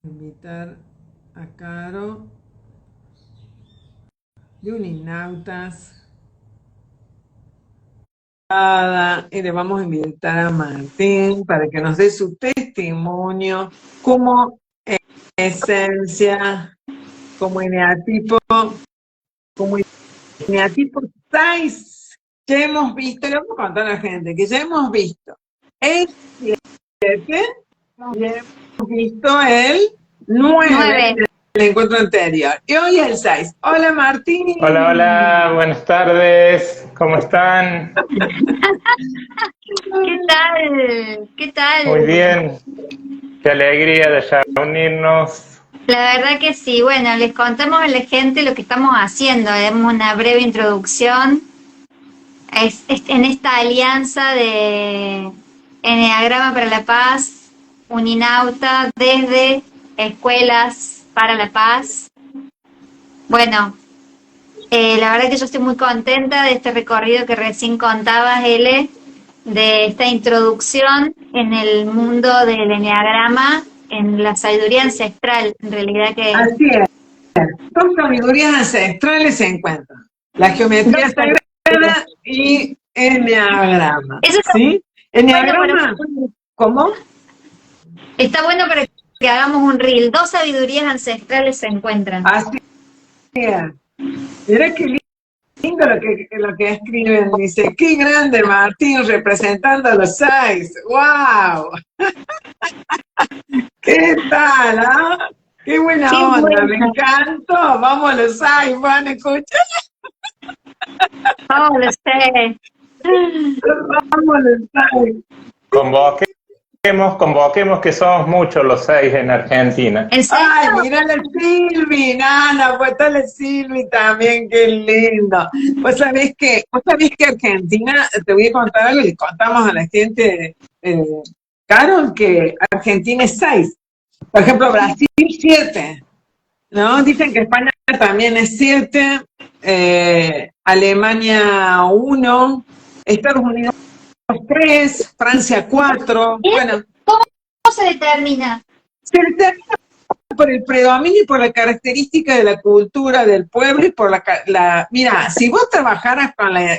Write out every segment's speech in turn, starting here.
Invitar a Caro de Uninautas y le vamos a invitar a Martín para que nos dé su testimonio como esencia, como eneatipo 6 que hemos visto, le vamos a contar a la gente que ya hemos visto el 7 y hemos visto el 9 en el encuentro anterior. Y hoy el 6. Hola Martín. Hola, hola, buenas tardes, ¿cómo están? ¿Qué tal? ¿Qué tal? Muy bien, qué alegría de reunirnos. La verdad que sí. Bueno, les contamos a la gente lo que estamos haciendo. Damos una breve introducción. Es en esta alianza de Enneagrama para la Paz, Uninauta, desde Escuelas para la Paz. Bueno, la verdad que yo estoy muy contenta de este recorrido que recién contabas, Ele, de esta introducción en el mundo del enneagrama, en la sabiduría ancestral, en realidad que... Así es. Dos sabidurías ancestrales se encuentran. La geometría sagrada y enneagrama. Eso está ¿Sí? Enneagrama, bueno ¿cómo? está bueno para que hagamos un reel. Dos sabidurías ancestrales se encuentran. Así es. Mira qué lindo lo que escriben. Dice, qué grande Martín representando a los 6. ¡Wow! ¿Qué tal? ¿Ah? ¡Qué buena Qué onda! buena. Me encantó. Vamos a los 6, van a escuchar. Oh, lo sé. Vamos a los 6. Convoquemos que somos muchos los 6 en Argentina. ¿En serio? Ay, mira la Silvi, Nana, pues está la Silvi también, qué lindo. Vos sabés que Argentina, te voy a contar algo, le contamos a la gente, Carol, que Argentina es 6. Por ejemplo, Brasil 7, ¿no? Dicen que España también es 7, Alemania 1, Estados Unidos 3, Francia 4, bueno, ¿Cómo se determina? se determina por el predominio y por la característica de la cultura del pueblo y por mira, si vos trabajaras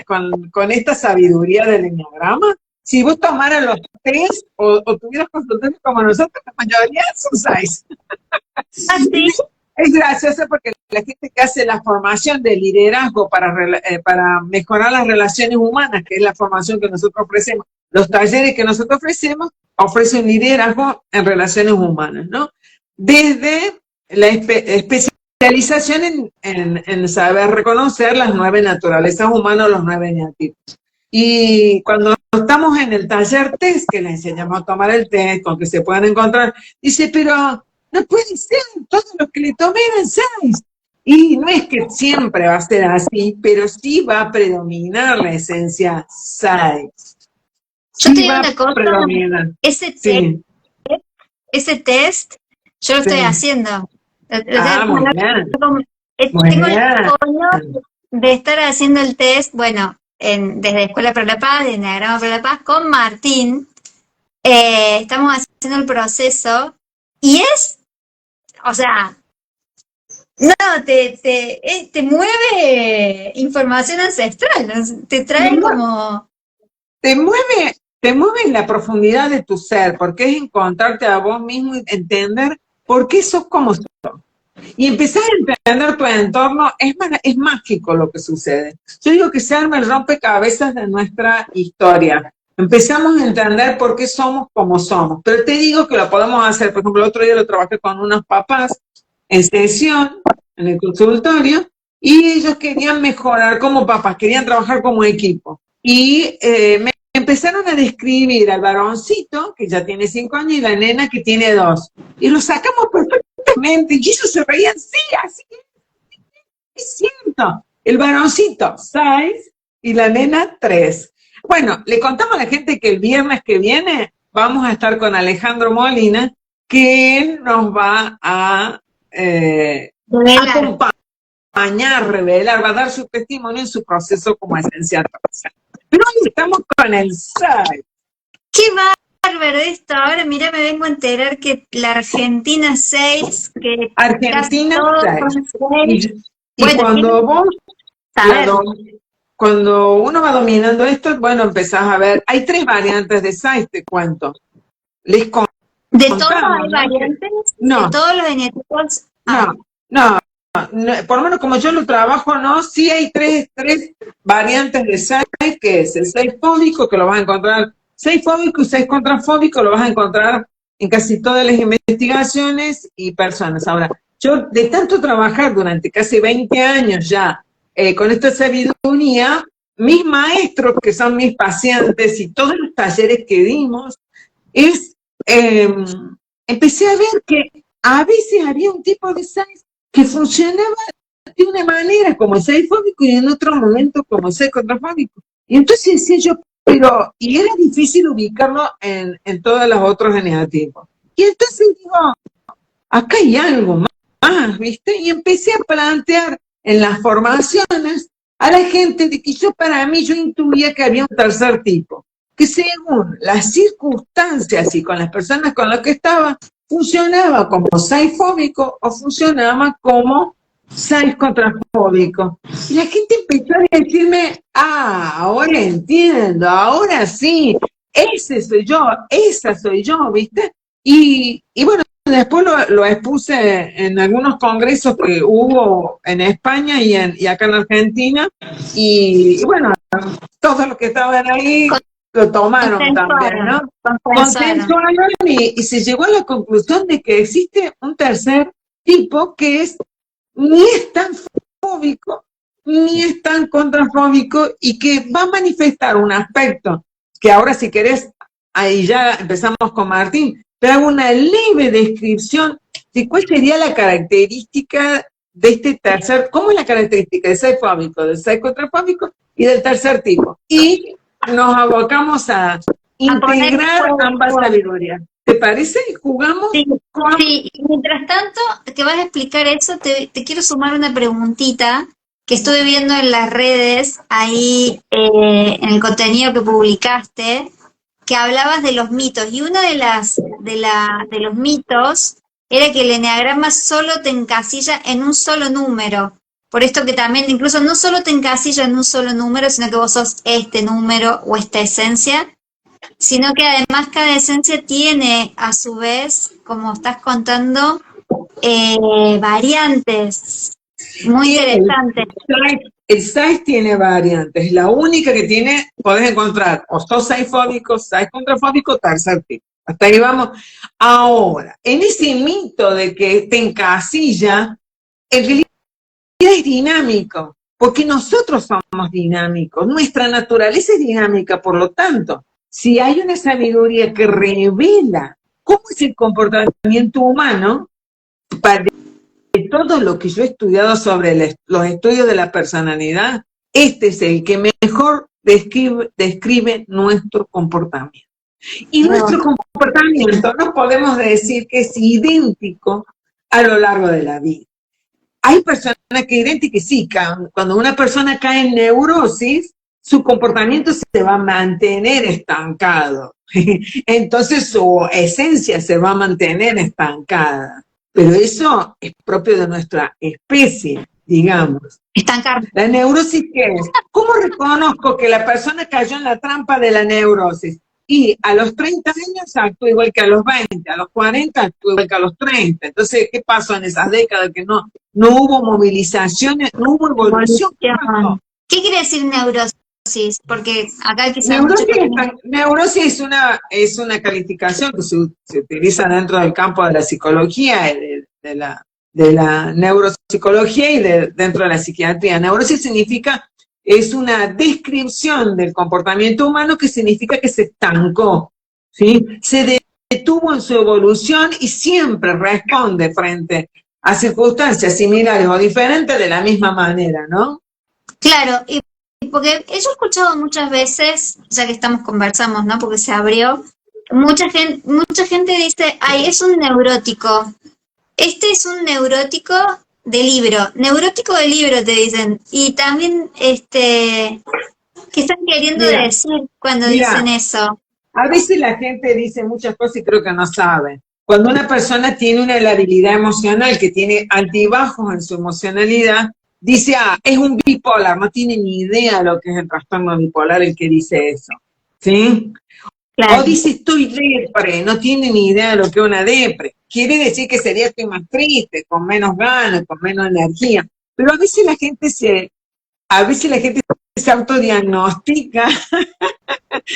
con esta sabiduría del enneagrama, si vos tomaras los test o tuvieras consultores como nosotros, la mayoría son 6. Así. Es gracioso porque la gente que hace la formación de liderazgo para mejorar las relaciones humanas, que es la formación que nosotros ofrecemos, los talleres que nosotros ofrecemos, ofrecen liderazgo en relaciones humanas, ¿no? Desde la especialización en saber reconocer las 9 naturalezas humanas, los 9 eneatipos. Y cuando estamos en el taller test, que les enseñamos a tomar el test, con que se puedan encontrar, dice, pero no puede ser, todos los que le tomé eran 6. Y no es que siempre va a ser así, pero sí va a predominar la esencia 6. Yo te Sí digo va una a cosa, predominar. ese test yo lo estoy Sí. haciendo. Muy bien. Muy Tengo el bien. honor de estar haciendo el test, bueno, desde Escuela para la Paz, de Enneagrama para la Paz, con Martín. Estamos haciendo el proceso y o sea, no, te mueve información ancestral, ¿no? Te trae como... Te mueve en la profundidad de tu ser, porque es encontrarte a vos mismo y entender por qué sos como sos. Y empezar a entender tu entorno, es mágico lo que sucede. Yo digo que se arma el rompecabezas de nuestra historia. Empezamos a entender por qué somos como somos. Pero te digo que lo podemos hacer. Por ejemplo, el otro día lo trabajé con unos papás en sesión, en el consultorio, y ellos querían mejorar como papás, querían trabajar como equipo. Y me empezaron a describir al varoncito, que ya tiene 5 años, y la nena que tiene 2. Y lo sacamos perfectamente, y ellos se reían, sí, así es cierto. El varoncito, 6, y la nena, 3. Bueno, le contamos a la gente que el viernes que viene vamos a estar con Alejandro Molina, que él nos va a acompañar, revelar, va a dar su testimonio en su proceso como esencia. Pero hoy estamos con el 6. ¡Qué Harvard esto, ahora mira, me vengo a enterar que la Argentina 6, que casi Argentina todos 6. son 6. Y Bueno, cuando vos, saber cuando uno va dominando esto, bueno, empezás a ver, hay 3 variantes de 6, te cuento. Les de todos contamos, hay ¿no? variantes, No, de todos los eneatipos hay. no, por lo menos como yo lo trabajo, no, sí hay tres variantes de 6, que es el 6 fóbico, que lo vas a encontrar, 6 fóbico y 6 contrafóbico, lo vas a encontrar en casi todas las investigaciones y personas. Ahora, yo de tanto trabajar durante casi 20 años ya con esta sabiduría, mis maestros, que son mis pacientes, y todos los talleres que dimos, empecé a ver que a veces había un tipo de 6 que funcionaba de una manera como el 6 fóbico y en otro momento como el 6 contrafóbico. Y entonces decía yo, y era difícil ubicarlo en todos los otros eneatipos. Y entonces digo, acá hay algo más, ¿viste? Y empecé a plantear en las formaciones a la gente de que para mí, yo intuía que había un tercer tipo, que según las circunstancias y con las personas con las que estaba, funcionaba como 6 fóbico o funcionaba como 6 contrafóbico. Y la gente empezó a decirme, ahora entiendo, ahora sí, ese soy yo, esa soy yo, ¿viste? Y bueno, después lo expuse en algunos congresos que hubo en España y acá en Argentina, y bueno, todos los que estaban ahí lo tomaron también, ¿no? Consensuaron y se llegó a la conclusión de que existe un tercer tipo que ni es tan fóbico, ni es tan contrafóbico, y que va a manifestar un aspecto que ahora, si querés, ahí ya empezamos con Martín, te hago una leve descripción de cuál sería la característica de este tercer, cómo es la característica del 6 fóbico, del 6 contrafóbico y del tercer tipo. Y nos abocamos a integrar ambas sabidurías. ¿Te parece? ¿Jugamos? Sí, sí. Mientras tanto, que vas a explicar eso, te quiero sumar una preguntita que estuve viendo en las redes, ahí en el contenido que publicaste, que hablabas de los mitos, y una de los mitos era que el eneagrama solo te encasilla en un solo número. Por esto que también incluso no solo te encasilla en un solo número, sino que vos sos este número o esta esencia, sino que además cada esencia tiene a su vez, como estás contando, variantes muy interesantes. El 6 tiene variantes, la única que tiene, podés encontrar o sos 6 fóbico, 6 contrafóbico, tercer tipo. Hasta ahí vamos. Ahora, en ese mito de que te encasilla, en realidad es dinámico, porque nosotros somos dinámicos, nuestra naturaleza es dinámica, por lo tanto, si hay una sabiduría que revela cómo es el comportamiento humano, para todo lo que yo he estudiado sobre los estudios de la personalidad, este es el que mejor describe nuestro comportamiento. Y nuestro comportamiento no podemos decir que es idéntico a lo largo de la vida. Hay personas que idénticas, sí, cuando una persona cae en neurosis, su comportamiento se va a mantener estancado. Entonces su esencia se va a mantener estancada. Pero eso es propio de nuestra especie, digamos. Estancar. ¿La neurosis qué es? ¿Cómo reconozco que la persona cayó en la trampa de la neurosis? Y a los 30 años actúa igual que a los 20, a los 40 actúa igual que a los 30. Entonces, ¿qué pasó en esas décadas que no hubo movilizaciones, no hubo evolución? ¿Qué quiere decir neurosis? Porque acá quizás neurosis es una calificación que se utiliza dentro del campo de la psicología, de la neuropsicología y dentro de la psiquiatría. Neurosis significa, es una descripción del comportamiento humano que significa que se estancó, ¿sí? Se detuvo en su evolución y siempre responde frente a circunstancias similares o diferentes de la misma manera, ¿no? Claro, y porque yo he escuchado muchas veces, ya que conversamos, ¿no? Porque se abrió, mucha gente dice, ay, es un neurótico. Este es un neurótico de libro. Neurótico de libro, te dicen. Y también, ¿qué están queriendo decir cuando dicen eso? A veces la gente dice muchas cosas y creo que no sabe. Cuando una persona tiene una labilidad emocional, que tiene altibajos en su emocionalidad, dice, es un bipolar, no tiene ni idea lo que es el trastorno bipolar el que dice eso, ¿sí? Claro. O dice, estoy depre, no tiene ni idea de lo que es una depre. Quiere decir que sería estoy más triste, con menos ganas, con menos energía. Pero a veces la gente se autodiagnostica.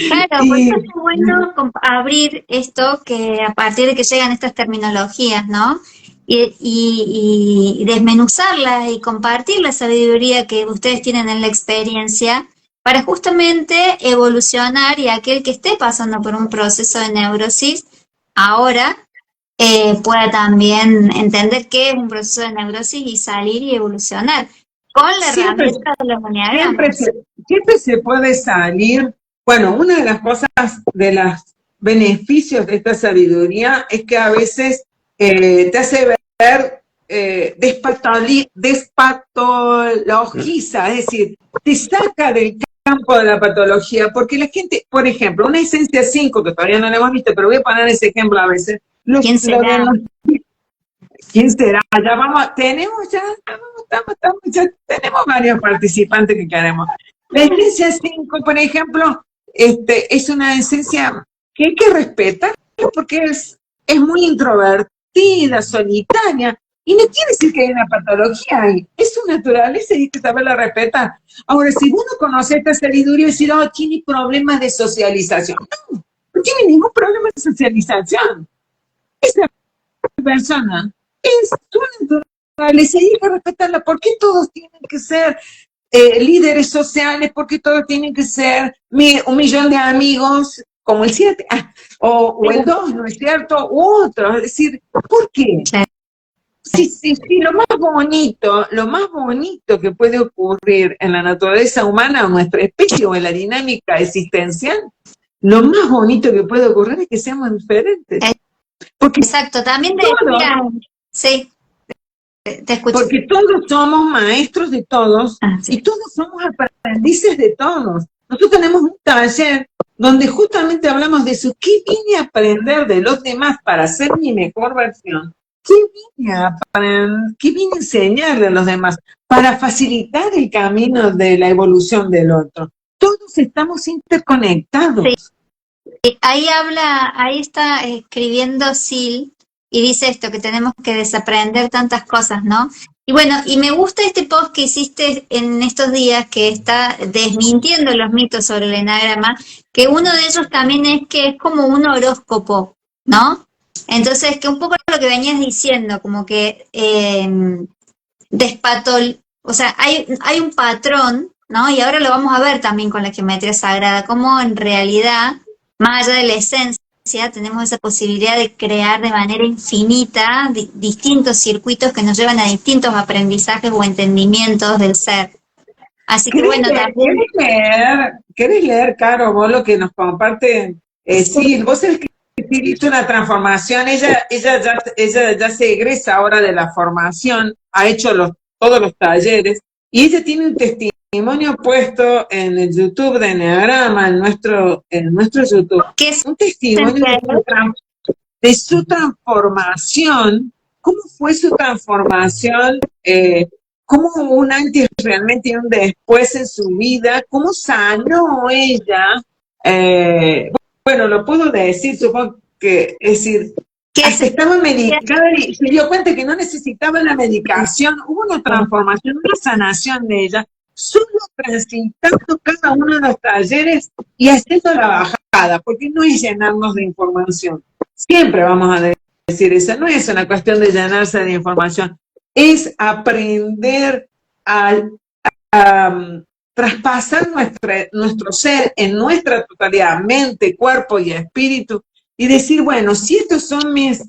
Claro, por eso es bueno abrir esto, que a partir de que llegan estas terminologías, ¿no? Y desmenuzarlas y compartir la sabiduría que ustedes tienen en la experiencia para justamente evolucionar, y aquel que esté pasando por un proceso de neurosis ahora pueda también entender qué es un proceso de neurosis y salir y evolucionar con la herramienta de los enneagramas. Siempre se puede salir. Bueno, una de las cosas, de los beneficios de esta sabiduría es que a veces te hace ver, despatologiza, es decir, te saca del campo de la patología, porque la gente, por ejemplo, una esencia 5, que todavía no la hemos visto, pero voy a poner ese ejemplo a veces. ¿Quién será? ¿Quién será? Ya vamos, ya tenemos varios participantes que queremos. La esencia 5, por ejemplo, es una esencia que hay que respetar porque es muy introvertida, solitaria, y no quiere decir que hay una patología ahí, es su naturaleza y hay que saberla respetar. Ahora, si uno conoce esta sabiduría y dice, tiene problemas de socialización. No tiene ningún problema de socialización. Esa persona es su naturaleza y hay que respetarla. ¿Por qué todos tienen que ser líderes sociales? ¿Por qué todos tienen que ser un millón de amigos como el 7? O el 2, ¿no es cierto? U otro. Es decir, ¿por qué? Sí, lo más bonito que puede ocurrir en la naturaleza humana, o nuestra especie, o en la dinámica existencial, lo más bonito que puede ocurrir es que seamos diferentes. Porque exacto, también decía, sí, te escucho. Porque todos somos maestros de todos, sí. Y todos somos aprendices de todos. Nosotros tenemos un taller donde justamente hablamos de eso. ¿Qué vine a aprender de los demás para ser mi mejor versión? ¿Qué vine a enseñarle a los demás para facilitar el camino de la evolución del otro? Todos estamos interconectados. Sí. Ahí está escribiendo Sil y dice esto, que tenemos que desaprender tantas cosas, ¿no? Y bueno, y me gusta este post que hiciste en estos días, que está desmintiendo los mitos sobre el enagrama, que uno de ellos también es que es como un horóscopo, ¿no? Entonces, que un poco lo que venías diciendo, como que o sea, hay un patrón, ¿no? Y ahora lo vamos a ver también con la geometría sagrada, cómo en realidad, más allá de la esencia, tenemos esa posibilidad de crear de manera infinita distintos circuitos que nos llevan a distintos aprendizajes o entendimientos del ser. Así que bueno, también... ¿Querés leer, Caro, vos lo que nos comparte? Sí, vos escribiste una transformación, ella ya se egresa ahora de la formación, ha hecho todos los talleres, y ella tiene un testimonio puesto en el YouTube de Enneagrama, en nuestro YouTube. ¿Qué es un testimonio de su transformación? ¿Cómo fue su transformación? ¿Cómo hubo un antes realmente y un después en su vida? ¿Cómo sanó ella? Bueno, lo puedo decir, supongo que, es decir, hasta estaba medicada y se dio cuenta que no necesitaba la medicación. Hubo una transformación, una sanación de ella, solo transitando cada uno de los talleres y haciendo la bajada, porque no es llenarnos de información. Siempre vamos a decir eso, no es una cuestión de llenarse de información, es aprender a traspasar nuestro ser en nuestra totalidad, mente, cuerpo y espíritu, y decir, bueno, si estos son esta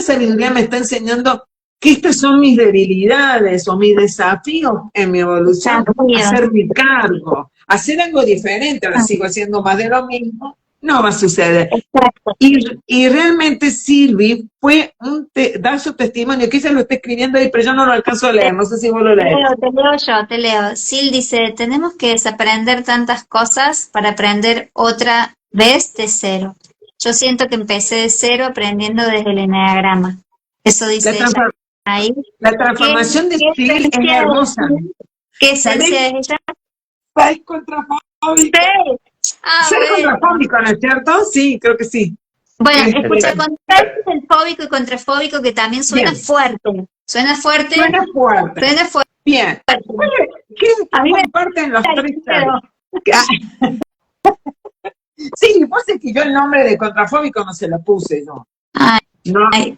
sabiduría me está enseñando que estas son mis debilidades o mis desafíos en mi evolución, hacerme cargo, hacer algo diferente. Ahora sigo haciendo más de lo mismo, no va a suceder. Y realmente Silvi da su testimonio, que ella lo está escribiendo ahí, pero yo no lo alcanzo a leer, no sé si vos lo lees. Te leo. Sil dice, tenemos que desaprender tantas cosas para aprender otra ¿Ves? De cero. Yo siento que empecé de cero aprendiendo desde el eneagrama. Eso dice La, ella transfor- ahí. la ¿Qué, transformación de qué Steele es esencia hermosa. es? ¿Qué ¿Sabés? esencia es ella? Ser contrafóbico. Sí. Ah, Ser bueno. contrafóbico, ¿no es cierto? Sí, creo que sí. Bueno, escucha, Este, contraste el fóbico y contrafóbico que también suena bien, fuerte. Suena fuerte, suena fuerte. suena fuerte. Bien. ¿Qué A mí me comparten los tres pero types? Sí, vos es que yo el nombre de contrafóbico no se lo puse, no. Ay, No, ay,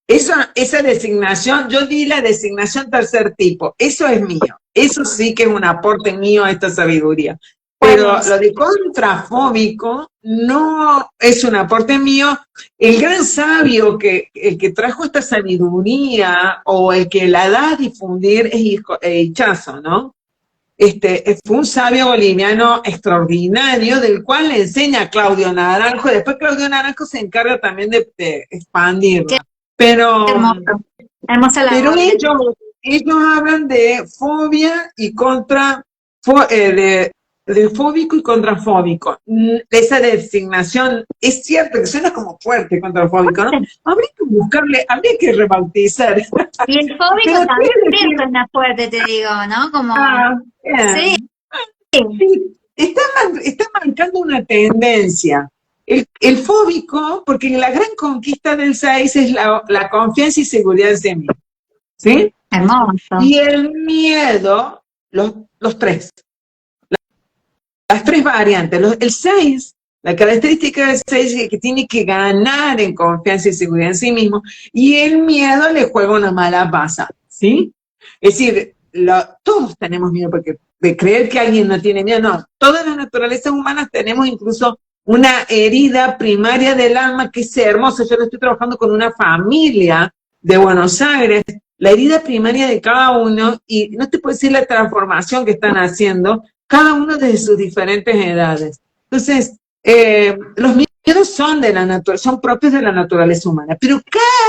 esa designación, yo di la designación tercer tipo, eso es mío, eso sí que es un aporte mío a esta sabiduría. Pero ¿cuál es? lo de contrafóbico no es un aporte mío. El gran sabio el que trajo esta sabiduría o el que la da a difundir es Ichazo, ¿no? Fue un sabio boliviano extraordinario, del cual le enseña a Claudio Naranjo. Después Claudio Naranjo se encarga también de Qué expandirla. Pero, hermoso. Hermosa pero labor. ellos hablan de fobia y de fóbico y contrafóbico. Esa designación, es cierto que suena como fuerte contrafóbico, ¿no? Habría que rebautizar. Y el fóbico Pero también quiere decir, suena fuerte, te digo, ¿no? Como, sí, bien. Sí, está marcando una tendencia. El fóbico, porque la gran conquista del 6 es la confianza y seguridad en sí mismo, ¿sí? hermoso. Y el miedo, los tres, las tres variantes. El 6, la característica del 6 es que tiene que ganar en confianza y seguridad en sí mismo, y el miedo le juega una mala pasada, ¿sí? Es decir, todos tenemos miedo, porque de creer que alguien no tiene miedo, no. Todas las naturalezas humanas tenemos incluso una herida primaria del alma que es hermosa. Yo lo estoy trabajando con una familia de Buenos Aires, la herida primaria de cada uno, y no te puedo decir la transformación que están haciendo, cada uno desde sus diferentes edades. Entonces, los miedos son son propios de la naturaleza humana, pero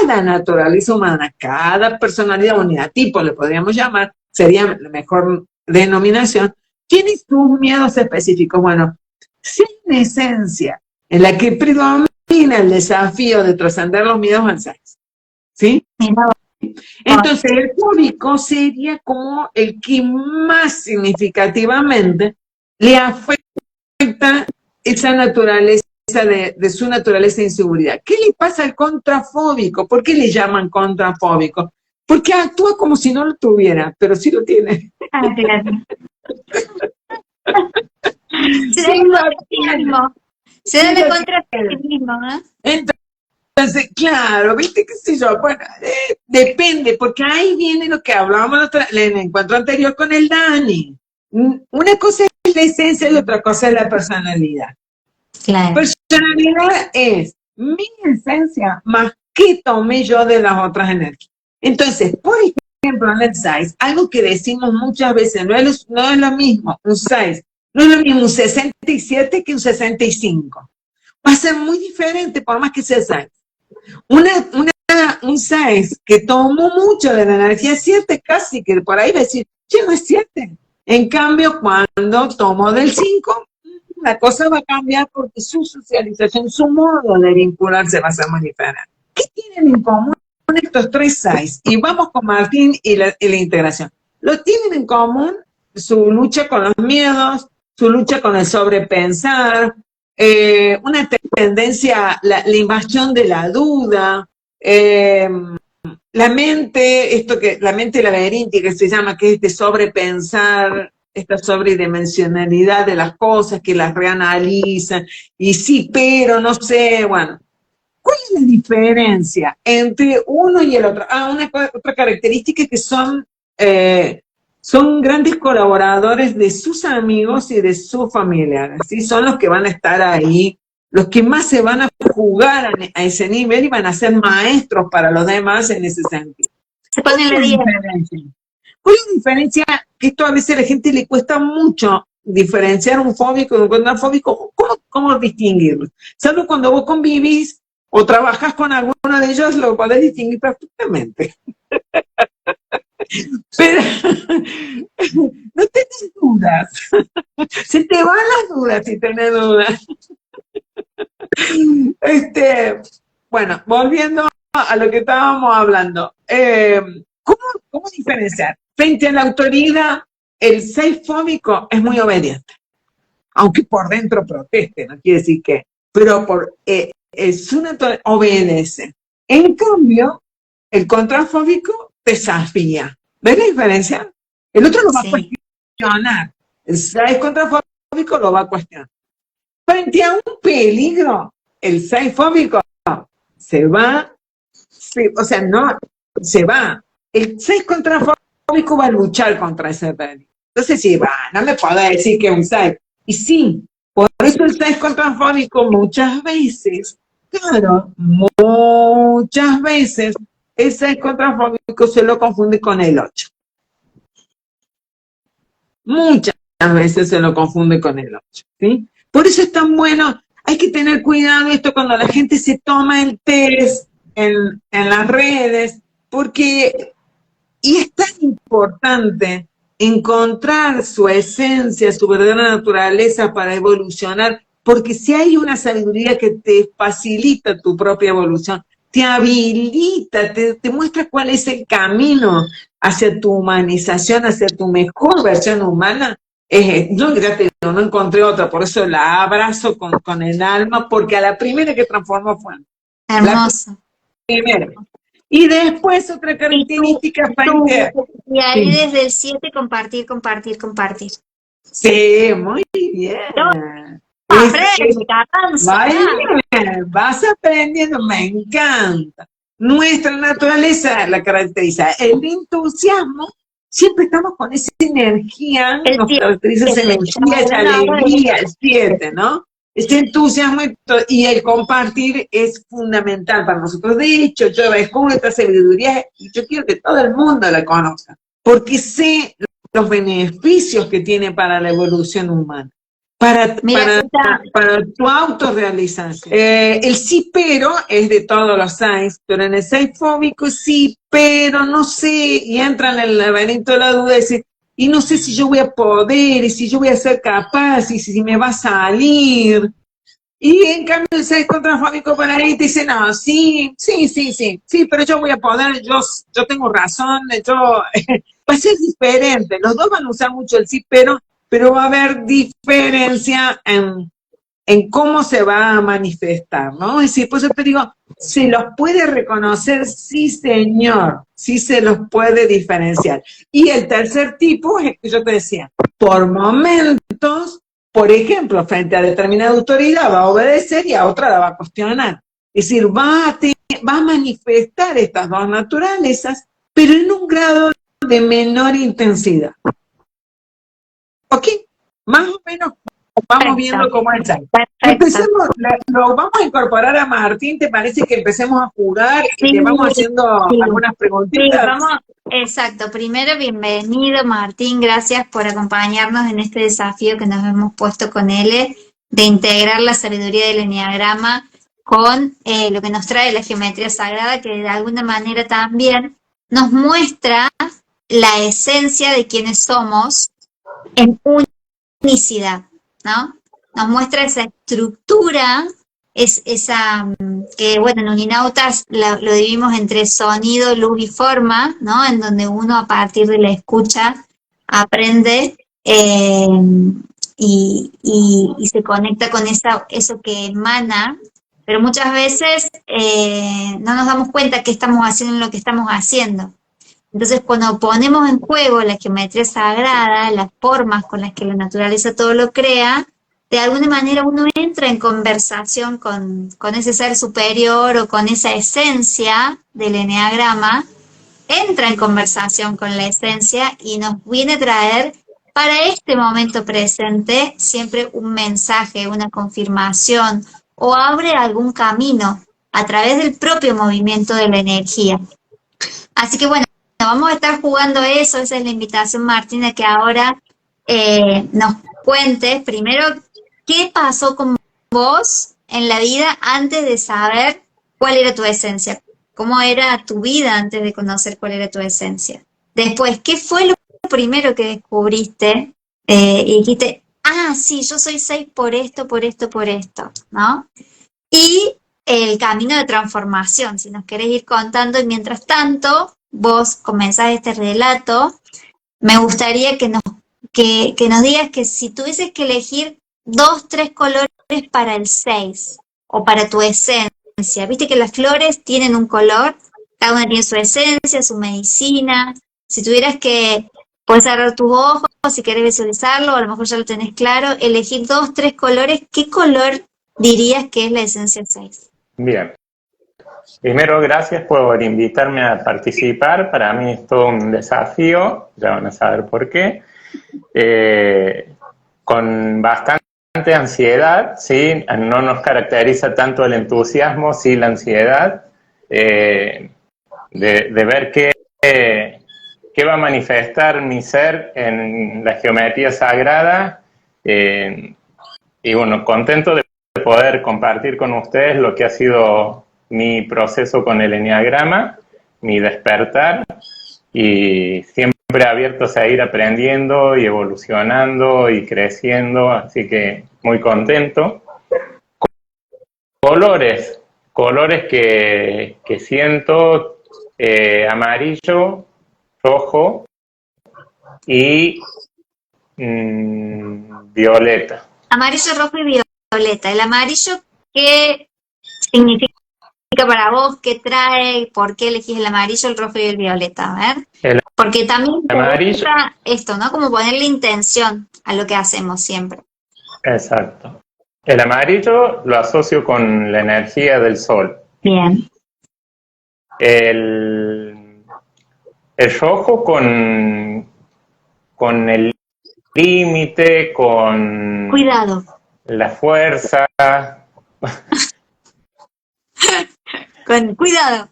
cada naturaleza humana, cada personalidad, unidad, tipo, le podríamos llamar, sería la mejor denominación, tiene sus miedos específicos. Bueno, si hay una esencia en la que predomina el desafío de trascender los miedos ancestros, ¿sí? Mira, Entonces, el fóbico sería como el que más significativamente le afecta esa naturaleza de su naturaleza de inseguridad. ¿Qué le pasa al contrafóbico? ¿Por qué le llaman contrafóbico? Porque actúa como si no lo tuviera, pero sí lo tiene. claro. Se da Sí el lo contra sí tiene. mismo. Se da Sí el lo contra sí tiene. mismo, ¿no? Entonces, claro, ¿viste qué sé yo? Bueno, depende, porque ahí viene lo que hablábamos en el encuentro anterior con el Dani. Una cosa es la esencia y otra cosa es la personalidad. Claro. Personalidad es mi esencia más que tomé yo de las otras energías. Entonces, por ejemplo, en el 6, algo que decimos muchas veces, no es lo mismo un 6, no es lo mismo un 67 que un 65. Va a ser muy diferente por más que sea 6. Un 6 que tomó mucho de la energía 7, casi que por ahí va a decir, che, no es 7. En cambio, cuando tomó del 5, la cosa va a cambiar porque su socialización, su modo de vincularse va a ser muy diferente. ¿Qué tienen en común estos tres 6? Y vamos con Martín y la integración. Lo tienen en común su lucha con los miedos, su lucha con el sobrepensar, una tendencia, la invasión de la duda, la mente laberíntica que se llama, que es de sobrepensar, esta sobredimensionalidad de las cosas, que las reanalizan, y sí, pero no sé, bueno. ¿Cuál es la diferencia entre uno y el otro? Otra característica es que son grandes colaboradores de sus amigos y de sus familiares, ¿sí? Son los que van a estar ahí, los que más se van a jugar a ese nivel y van a ser maestros para los demás en ese sentido. Se ponen la 10. ¿Cuál es la diferencia? Que esto a veces a la gente le cuesta mucho diferenciar un fóbico de un contrafóbico. ¿Cómo distinguirlo? Salvo cuando vos convivís o trabajás con alguno de ellos, lo podés distinguir perfectamente. Pero no tenés dudas. Se te van las dudas si tenés dudas. Bueno, volviendo a lo que estábamos hablando. ¿Cómo diferenciar? Frente a la autoridad, el ser fóbico es muy obediente, aunque por dentro proteste, no quiere decir que, pero su naturaleza obedece. En cambio, el contrafóbico desafía. ¿Ves la diferencia? El otro lo va a cuestionar. El ser contrafóbico lo va a cuestionar. Frente a un peligro, el ser fóbico se va, se va. El 6 contrafóbico va a luchar contra ese peligro. Entonces, sí, no me puedo decir que es un 6. Y sí, por eso el 6 contrafóbico muchas veces, claro, muchas veces, el 6 contrafóbico se lo confunde con el 8. Muchas veces se lo confunde con el 8, ¿sí? Por eso es tan bueno, hay que tener cuidado esto cuando la gente se toma el test en las redes, porque, y es tan importante encontrar su esencia, su verdadera naturaleza para evolucionar, porque si hay una sabiduría que te facilita tu propia evolución, te habilita, te muestra cuál es el camino hacia tu humanización, hacia tu mejor versión humana. Yo ya te digo, no encontré otra, por eso la abrazo con el alma, porque a la primera que transformó fue hermoso. La primera. Y después otra característica frente. Y ahí desde el 7 compartir. Sí, muy bien. Vas aprendiendo, me encanta. Nuestra naturaleza la caracteriza. El entusiasmo, siempre estamos con esa energía, nos caracteriza esa energía, esa alegría, el 7, ¿no? Ese entusiasmo y el compartir es fundamental para nosotros. De hecho, yo descubro esta sabiduría y yo quiero que todo el mundo la conozca, porque sé los beneficios que tiene para la evolución humana, para tu autorrealización. El sí, pero es de todos los 6, pero en el 6 fóbico sí, pero no sé, y entra en el laberinto de la duda y dice, y no sé si yo voy a poder, y si yo voy a ser capaz, y si me va a salir. Y en cambio el 6 contrafóbico por ahí te dice, no, sí, pero yo voy a poder, yo tengo razón, va a ser diferente. Los dos van a usar mucho el sí, pero va a haber diferencia en cómo se va a manifestar, ¿no? Es decir, pues yo te digo, ¿se los puede reconocer? Sí, señor, sí se los puede diferenciar. Y el tercer tipo es el que yo te decía, por momentos, por ejemplo, frente a determinada autoridad va a obedecer y a otra la va a cuestionar. Es decir, va a manifestar estas dos naturalezas, pero en un grado de menor intensidad. ¿Ok? Más o menos vamos viendo cómo es. Empecemos, lo vamos a incorporar a Martín, ¿te parece que empecemos a jugar y le vamos haciendo algunas preguntitas? Sí, exacto. Primero, bienvenido Martín, gracias por acompañarnos en este desafío que nos hemos puesto con él de integrar la sabiduría del eneagrama con lo que nos trae la geometría sagrada, que de alguna manera también nos muestra la esencia de quienes somos en unicidad, ¿no? Nos muestra esa estructura, que bueno, en Uninautas lo dividimos entre sonido, luz y forma, ¿no? En donde uno a partir de la escucha aprende y se conecta con eso que emana, pero muchas veces no nos damos cuenta que estamos haciendo lo que estamos haciendo. Entonces, cuando ponemos en juego la geometría sagrada, las formas con las que la naturaleza todo lo crea, de alguna manera uno entra en conversación con ese ser superior o con esa esencia del eneagrama, entra en conversación con la esencia y nos viene a traer para este momento presente siempre un mensaje, una confirmación o abre algún camino a través del propio movimiento de la energía. Así que bueno, vamos a estar jugando eso, esa es la invitación, Martina, que ahora nos cuentes primero qué pasó con vos en la vida antes de saber cuál era tu esencia, cómo era tu vida antes de conocer cuál era tu esencia. Después, ¿qué fue lo primero que descubriste y dijiste, sí, yo soy 6 por esto, ¿no? y el camino de transformación, si nos querés ir contando, y mientras tanto vos comenzás este relato, me gustaría que nos digas que si tuvieses que elegir 2, 3 colores para el 6 o para tu esencia, viste que las flores tienen un color, cada una tiene su esencia, su medicina, si tuvieras que, puedes cerrar tus ojos si querés visualizarlo, o a lo mejor ya lo tenés claro, elegir 2, 3 colores, ¿qué color dirías que es la esencia 6? Bien. Primero, gracias por invitarme a participar. Para mí es todo un desafío, ya van a saber por qué. Con bastante ansiedad, ¿sí? No nos caracteriza tanto el entusiasmo, sí la ansiedad, de ver qué va a manifestar mi ser en la geometría sagrada. Y bueno, contento de poder compartir con ustedes lo que ha sido mi proceso con el eneagrama, mi despertar, y siempre abiertos a ir aprendiendo y evolucionando y creciendo, así que muy contento. Colores que siento, amarillo, rojo y violeta. Amarillo, rojo y violeta. ¿El amarillo qué significa para vos? ¿Qué trae? ¿Por qué elegís el amarillo, el rojo y el violeta? A ver. Porque también te gusta esto, ¿no? Como ponerle intención a lo que hacemos siempre. Exacto. El amarillo lo asocio con la energía del sol. Bien. El rojo con el límite, con... Cuidado. La fuerza. Con cuidado.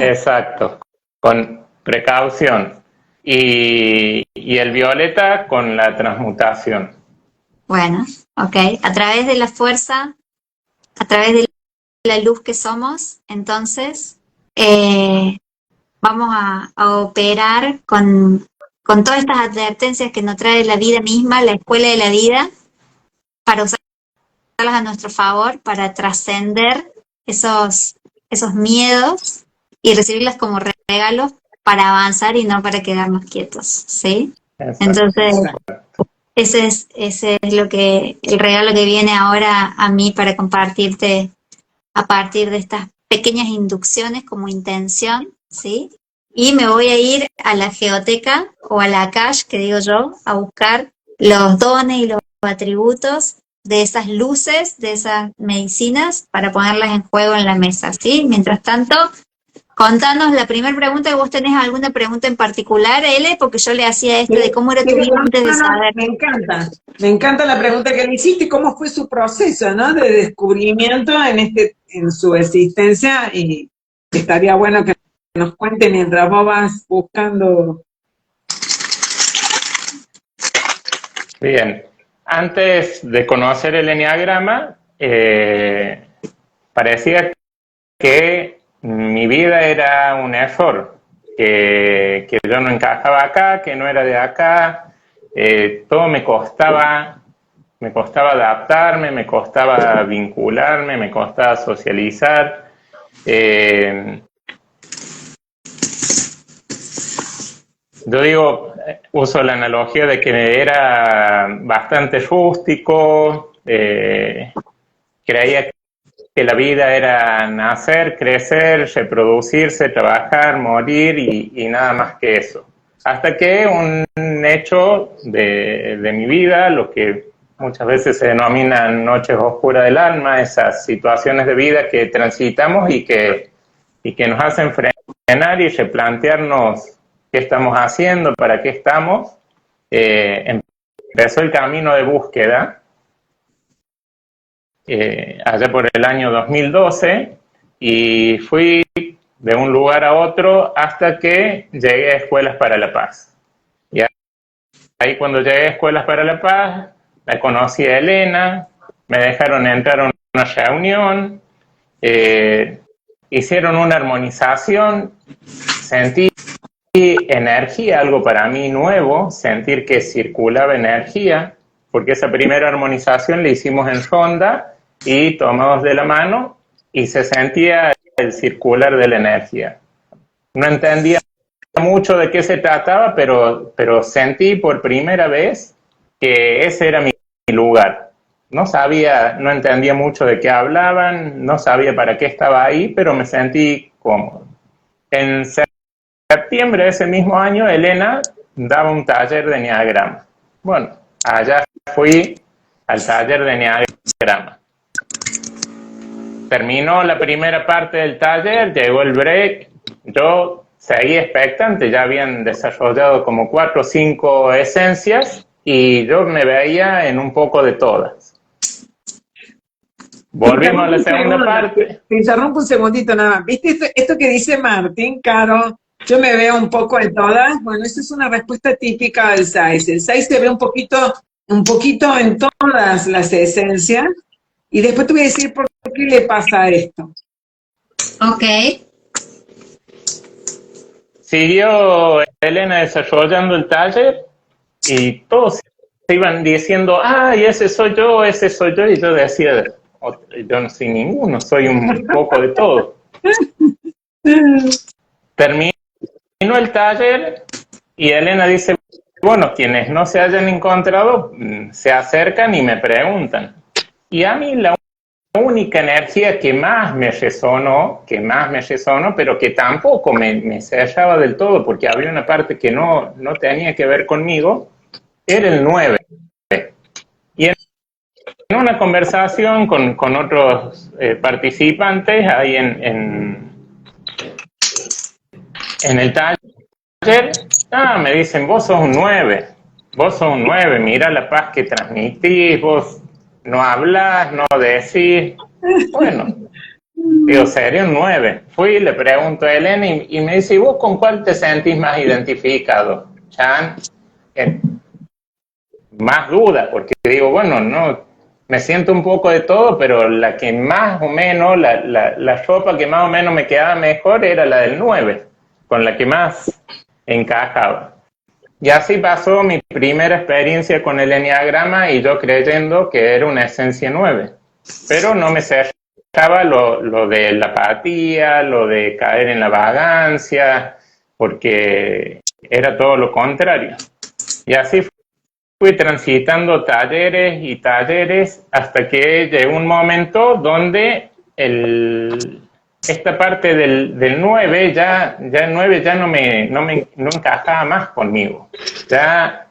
Exacto. Con precaución. Y el violeta con la transmutación. Bueno, ok. A través de la fuerza, a través de la luz que somos, entonces vamos a operar con todas estas advertencias que nos trae la vida misma, la escuela de la vida, para usarlas a nuestro favor, para trascender esos miedos y recibirlas como regalos para avanzar y no para quedarnos quietos, ¿sí? Exacto. Entonces, ese es el regalo que viene ahora a mí para compartirte a partir de estas pequeñas inducciones como intención, ¿sí? Y me voy a ir a la geoteca o a la cache, que digo yo, a buscar los dones y los atributos de esas luces, de esas medicinas, para ponerlas en juego en la mesa, ¿sí? Mientras tanto, contanos la primera pregunta, que vos tenés alguna pregunta en particular, Ele, porque yo le hacía de cómo era tu vida antes de saber. Me encanta la pregunta que le hiciste y cómo fue su proceso, ¿no? De descubrimiento en su existencia, y estaría bueno que nos cuente mientras vos vas buscando. Bien. Antes de conocer el eneagrama, parecía que mi vida era un error, que yo no encajaba acá, que no era de acá, todo me costaba adaptarme, me costaba vincularme, me costaba socializar. Yo digo, uso la analogía de que era bastante rústico, creía que la vida era nacer, crecer, reproducirse, trabajar, morir y nada más que eso. Hasta que un hecho de mi vida, lo que muchas veces se denominan noches oscuras del alma, esas situaciones de vida que transitamos y que nos hacen frenar y replantearnos qué estamos haciendo, para qué estamos, empezó el camino de búsqueda allá por el año 2012, y fui de un lugar a otro hasta que llegué a Escuelas para la Paz. Y ahí, cuando llegué a Escuelas para la Paz, la conocí a Elena, me dejaron entrar a una reunión, hicieron una armonización, sentí energía, algo para mí nuevo, sentir que circulaba energía, porque esa primera armonización la hicimos en ronda y tomados de la mano y se sentía el circular de la energía. No entendía mucho de qué se trataba, pero sentí por primera vez que ese era mi lugar. No sabía, no entendía mucho de qué hablaban, no sabía para qué estaba ahí, pero me sentí cómodo. En septiembre de ese mismo año, Elena daba un taller de enneagrama. Bueno, allá fui al taller de enneagrama. Terminó la primera parte del taller, llegó el break, yo seguí expectante, ya habían desarrollado como 4 o 5 esencias y yo me veía en un poco de todas. Volvimos a la segunda parte. Te interrumpo un segundito nada más. ¿Viste esto que dice Martín, Caro? Yo me veo un poco en todas. Bueno, esa es una respuesta típica del 6. El 6 se ve un poquito en todas las esencias. Y después te voy a decir por qué le pasa esto. Ok. Siguió Elena desarrollando el taller y todos se iban diciendo, ¡ay, ese soy yo! Y yo decía, yo no soy ninguno, soy un poco de todo. Terminó el taller y Elena dice, bueno, quienes no se hayan encontrado se acercan y me preguntan. Y a mí la única energía que más me resonó, pero que tampoco me cerraba del todo, porque había una parte que no tenía que ver conmigo, era el 9. Y en una conversación con otros participantes ahí en el taller, me dicen, vos sos un 9, mira la paz que transmitís, vos no hablás, no decís. Bueno, digo, sería un 9. Fui, le pregunto a Elena y me dice, ¿y vos con cuál te sentís más identificado? Chan, más dudas, porque digo, bueno, no, me siento un poco de todo, pero la que más o menos, la ropa que más o menos me quedaba mejor era la del 9, con la que más encajaba. Y así pasó mi primera experiencia con el enneagrama y yo creyendo que era una esencia 9. Pero no me cerraba lo de la apatía, lo de caer en la vagancia, porque era todo lo contrario. Y así fui transitando talleres y talleres hasta que llegó un momento donde esta parte del 9, ya el 9 ya no encajaba más conmigo. Ya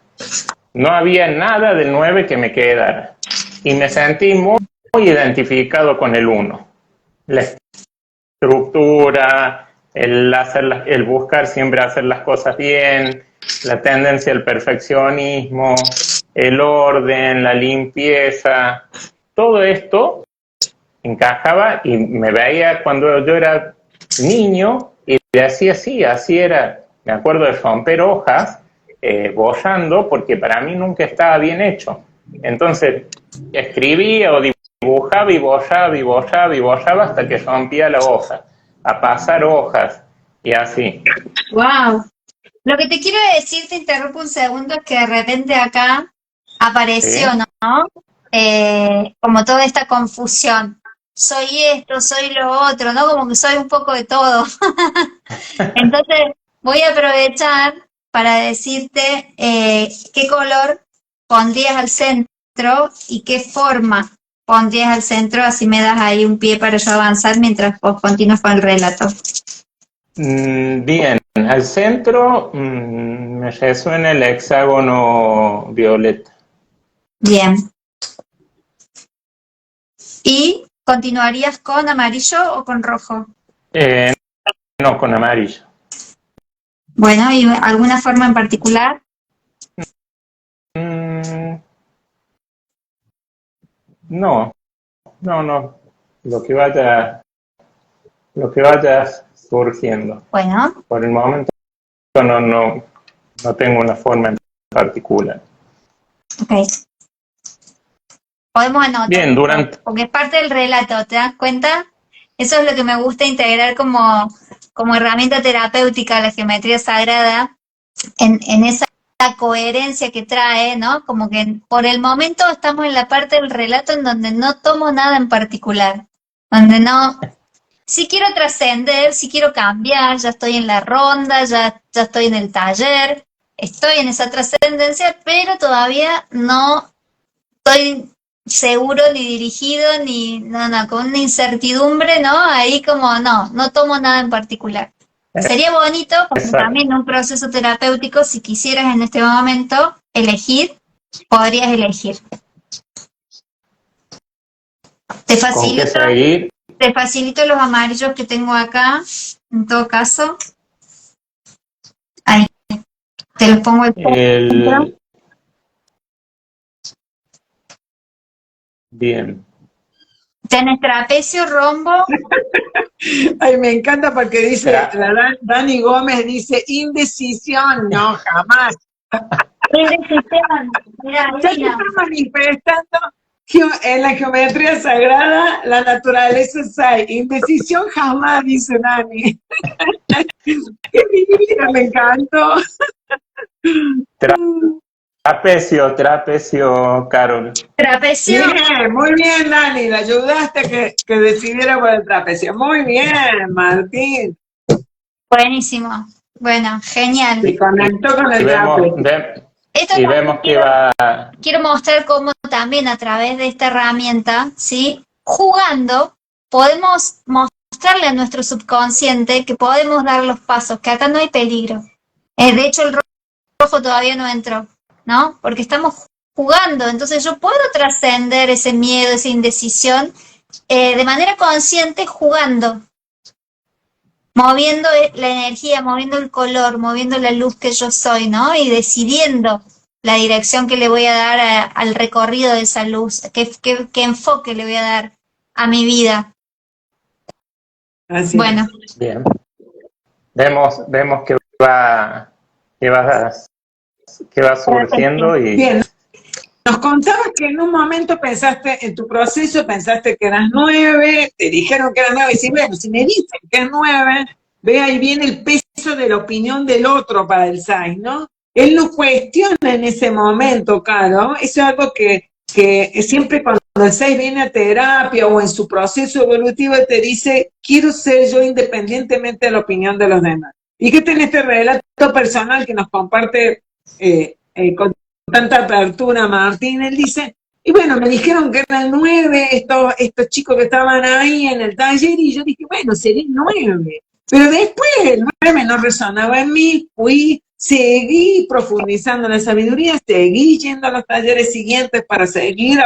no había nada del 9 que me quedara. Y me sentí muy identificado con el 1. La estructura, el buscar siempre hacer las cosas bien, la tendencia al perfeccionismo, el orden, la limpieza, todo esto encajaba y me veía cuando yo era niño y decía así era, me acuerdo de romper hojas borrando porque para mí nunca estaba bien hecho. Entonces escribía o dibujaba y borraba hasta que rompía la hoja, a pasar hojas y así. Wow. Lo que te quiero decir, te interrumpo un segundo, es que de repente acá apareció, ¿Sí? ¿no? Como toda esta confusión. Soy esto, soy lo otro, ¿no? Como que soy un poco de todo. Entonces, voy a aprovechar para decirte qué color pondrías al centro y qué forma pondrías al centro, así me das ahí un pie para yo avanzar mientras vos continúas con el relato. Bien, al centro me resuena el hexágono violeta. Bien. ¿Y continuarías con amarillo o con rojo? No, con amarillo. Bueno, ¿y alguna forma en particular? No. Lo que vaya surgiendo. Bueno. Por el momento no tengo una forma en particular. Ok. Podemos anotar. Bien, porque es parte del relato, ¿te das cuenta? Eso es lo que me gusta integrar como herramienta terapéutica a la geometría sagrada, en esa coherencia que trae, ¿no? Como que por el momento estamos en la parte del relato en donde no tomo nada en particular, donde no, sí quiero trascender, sí quiero cambiar, ya estoy en la ronda, ya estoy en el taller, estoy en esa trascendencia, pero todavía no estoy seguro ni dirigido, ni, no, con una incertidumbre, ¿no? Ahí como, no tomo nada en particular. Sería bonito, porque Exacto. también en un proceso terapéutico, si quisieras en este momento elegir, podrías elegir. Te ¿Con qué facilito, seguir? te facilito los amarillos que tengo acá, en todo caso. Ahí, te los pongo el centro. El... Bien. Tenés trapecio, rombo. Ay, me encanta porque dice, Dani Gómez dice, indecisión, no, jamás. Indecisión. Mirá, Ya se mira. está manifestando en la geometría sagrada, la naturaleza es ahí. Indecisión jamás, dice Dani. Qué divina, me encantó. Trapecio, Carol. Trapecio. Bien, muy bien, Dani, le ayudaste a que decidiera por el trapecio. Muy bien, Martín. Buenísimo. Bueno, genial. Se conectó con el Vemos, trapecio. Esto y también vemos que va... quiero mostrar cómo también a través de esta herramienta, ¿sí? Jugando, podemos mostrarle a nuestro subconsciente que podemos dar los pasos, que acá no hay peligro. De hecho, el rojo todavía no entró, ¿no? Porque estamos jugando, entonces yo puedo trascender ese miedo, esa indecisión, de manera consciente jugando, moviendo la energía, moviendo el color, moviendo la luz que yo soy, ¿no? Y decidiendo la dirección que le voy a dar al recorrido de esa luz, qué enfoque le voy a dar a mi vida. Así Bueno, Bien. Vemos que va surgiendo y... bien. Nos contabas que en un momento pensaste, en tu proceso, pensaste que eras 9, te dijeron que eras 9, y si, bueno, si me dicen que es 9, ve ahí viene el peso de la opinión del otro para el 6, ¿no? Él no cuestiona en ese momento, claro, eso es algo que siempre cuando el 6 viene a terapia o en su proceso evolutivo te dice, quiero ser yo independientemente de la opinión de los demás. Y que tiene este relato personal que nos comparte con tanta apertura, Martín, él dice, y bueno, me dijeron que eran 9 estos chicos que estaban ahí en el taller, y yo dije, bueno, sería 9. Pero después el 9 no resonaba en mí, seguí profundizando en la sabiduría, seguí yendo a los talleres siguientes para seguir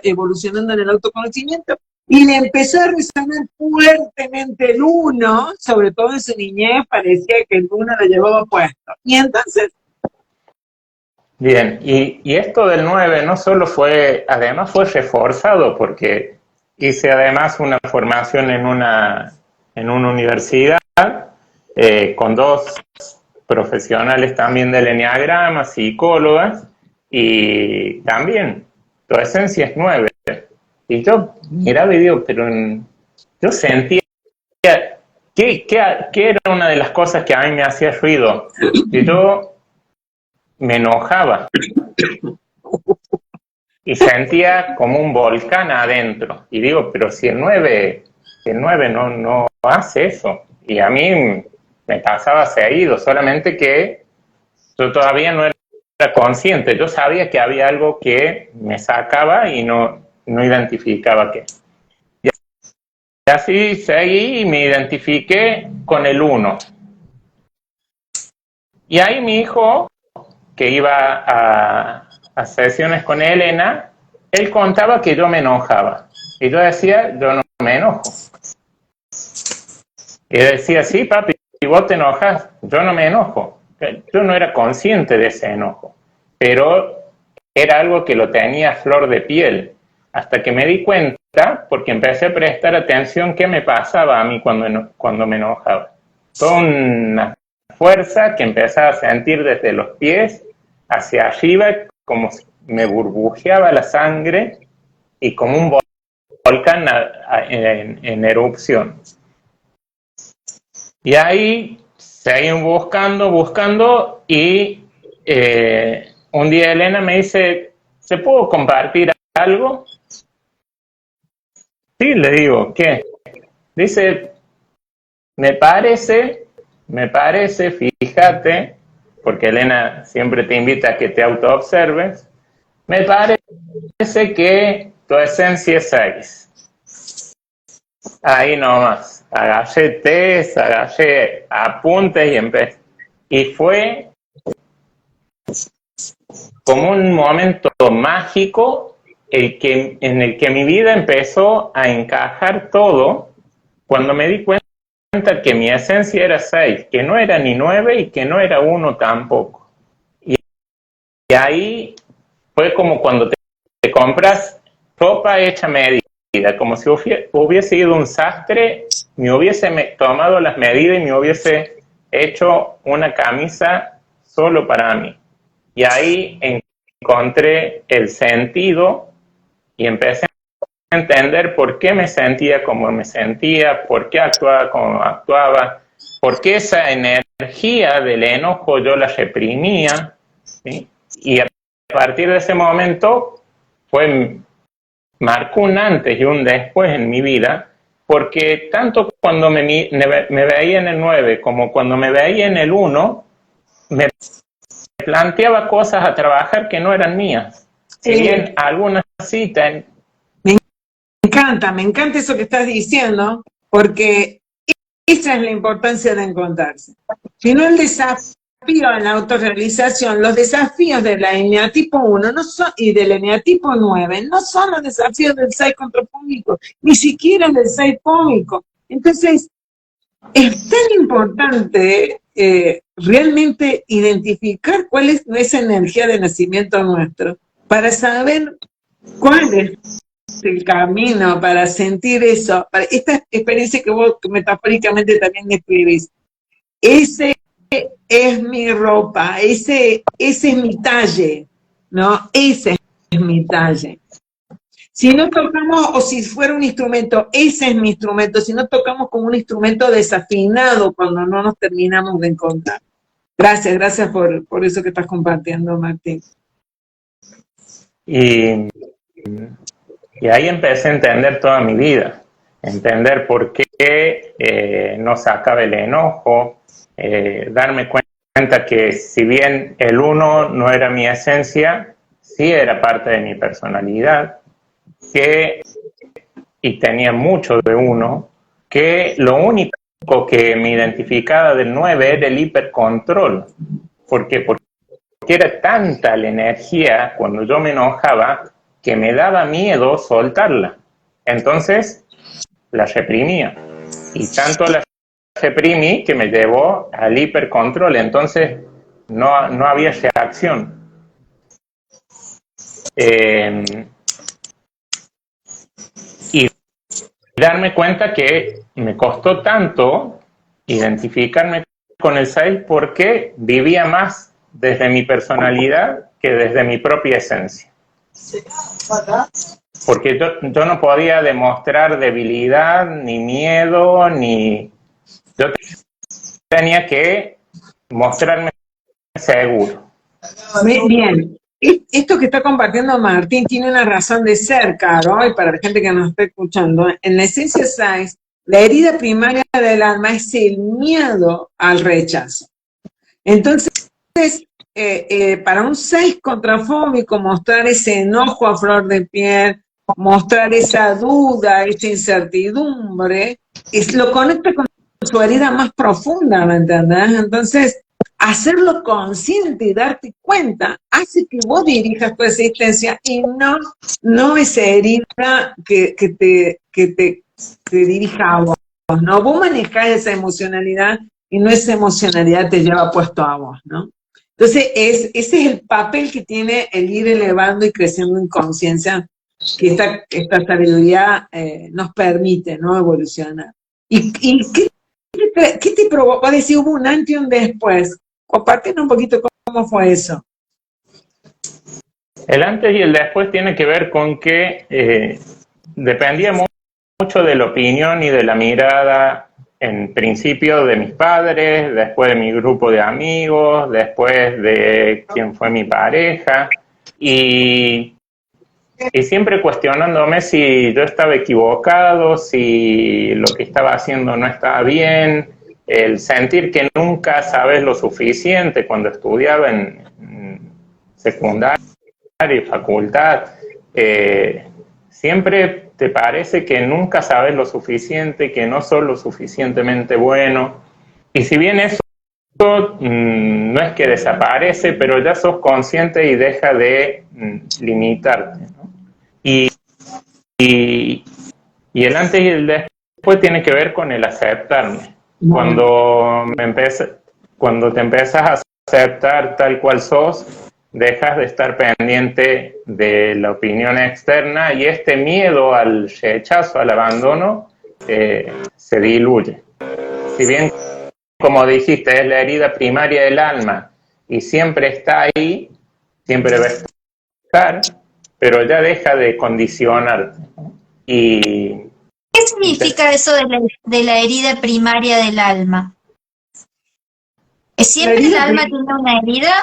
evolucionando en el autoconocimiento, y le empezó a resonar fuertemente el 1, sobre todo en su niñez, parecía que el 1 lo llevaba puesto. Y entonces, Bien, y esto del 9 no solo fue, además fue reforzado porque hice además una formación en una universidad con 2 profesionales también del enneagrama, psicólogas, y también tu esencia es 9. Y yo miraba y digo, pero yo sentía que era una de las cosas que a mí me hacía ruido, que yo me enojaba y sentía como un volcán adentro. Y digo, pero si el 9 no hace eso. Y a mí me pasaba seguido, solamente que yo todavía no era consciente. Yo sabía que había algo que me sacaba y no identificaba qué. Y así seguí y me identifiqué con el 1. Y ahí mi hijo, que iba a sesiones con Elena, él contaba que yo me enojaba. Y yo decía, yo no me enojo. Y él decía, sí, papi, si vos te enojas, yo no me enojo. Yo no era consciente de ese enojo, pero era algo que lo tenía a flor de piel. Hasta que me di cuenta, porque empecé a prestar atención qué me pasaba a mí cuando me enojaba. Toda una fuerza que empezaba a sentir desde los pies hacia arriba, como si me burbujeaba la sangre y como un volcán en erupción. Y ahí seguí buscando y un día Elena me dice, ¿se puedo compartir algo? Sí, le digo, ¿qué? Dice, me parece, fíjate, porque Elena siempre te invita a que te autoobserves, me parece que tu esencia es 6. Ahí nomás, agarré test, agarré apuntes y empecé. Y fue como un momento mágico en el que mi vida empezó a encajar todo cuando me di cuenta que mi esencia era 6, que no era ni 9 y que no era 1 tampoco. Y ahí fue como cuando te compras ropa hecha a medida, como si hubiese ido un sastre, me hubiese tomado las medidas y me hubiese hecho una camisa solo para mí. Y ahí encontré el sentido y empecé a entender por qué me sentía como me sentía, por qué actuaba como actuaba, por qué esa energía del enojo yo la reprimía, ¿sí? Y a partir de ese momento marcó un antes y un después en mi vida, porque tanto cuando me veía en el 9 como cuando me veía en el 1, me planteaba cosas a trabajar que no eran mías. Si bien algunas sí Me encanta eso que estás diciendo, porque esa es la importancia de encontrarse. Si no, el desafío en la autorrealización, los desafíos del eneatipo 1 no son, y del eneatipo 9 no son los desafíos del 6 contrapúblico, ni siquiera del 6 pómico. Entonces, es tan importante realmente identificar cuál es esa energía de nacimiento nuestro, para saber cuál es el camino, para sentir eso, para esta experiencia que vos metafóricamente también describís. Ese es mi ropa, ese es mi talle, ¿no? Ese es mi talle. Si no tocamos, o si fuera un instrumento, ese es mi instrumento, si no tocamos como un instrumento desafinado cuando no nos terminamos de encontrar. Gracias por eso que estás compartiendo, Martín. Y ahí empecé a entender toda mi vida, entender por qué no sacaba el enojo, darme cuenta que si bien el 1 no era mi esencia, sí era parte de mi personalidad, y tenía mucho de 1, que lo único que me identificaba del 9 era el hipercontrol. ¿Por qué? Porque era tanta la energía cuando yo me enojaba que me daba miedo soltarla. Entonces la reprimía. Y tanto la reprimí que me llevó al hipercontrol. Entonces no había reacción. Y darme cuenta que me costó tanto identificarme con el 6 porque vivía más desde mi personalidad que desde mi propia esencia. Porque yo no podía demostrar debilidad, ni miedo, yo tenía que mostrarme seguro. Bien. Esto que está compartiendo Martín tiene una razón de ser, Caro, y para la gente que nos está escuchando. En la esencia 6, la herida primaria del alma es el miedo al rechazo. Entonces, para un 6 contrafóbico, mostrar ese enojo a flor de piel, mostrar esa duda, esa incertidumbre, lo conecta con su herida más profunda, ¿me entendés? Entonces, hacerlo consciente y darte cuenta hace que vos dirijas tu existencia y no esa herida que te dirija a vos, ¿no? Vos manejás esa emocionalidad y no esa emocionalidad te lleva puesto a vos, ¿no? Entonces, ese es el papel que tiene el ir elevando y creciendo en conciencia, que esta sabiduría nos permite, ¿no? Evolucionar. ¿Y qué te provocó? Va a decir, hubo un antes y un después. Compartiendo un poquito cómo fue eso. El antes y el después tiene que ver con que dependía mucho de la opinión y de la mirada en principio de mis padres, después de mi grupo de amigos, después de quien fue mi pareja, y siempre cuestionándome si yo estaba equivocado, si lo que estaba haciendo no estaba bien, el sentir que nunca sabes lo suficiente cuando estudiaba en secundaria y facultad. Siempre te parece que nunca sabes lo suficiente, que no sos lo suficientemente bueno. Y si bien eso no es que desaparece, pero ya sos consciente y deja de limitarte, ¿no? Y el antes y el después tiene que ver con el aceptarme. Cuando te empiezas a aceptar tal cual sos, dejas de estar pendiente de la opinión externa y este miedo al rechazo, al abandono, se diluye. Si bien, como dijiste, es la herida primaria del alma y siempre está ahí, siempre va a estar, pero ya deja de condicionarte. Y ¿qué significa eso de la herida primaria del alma? ¿Es siempre el alma tiene una herida?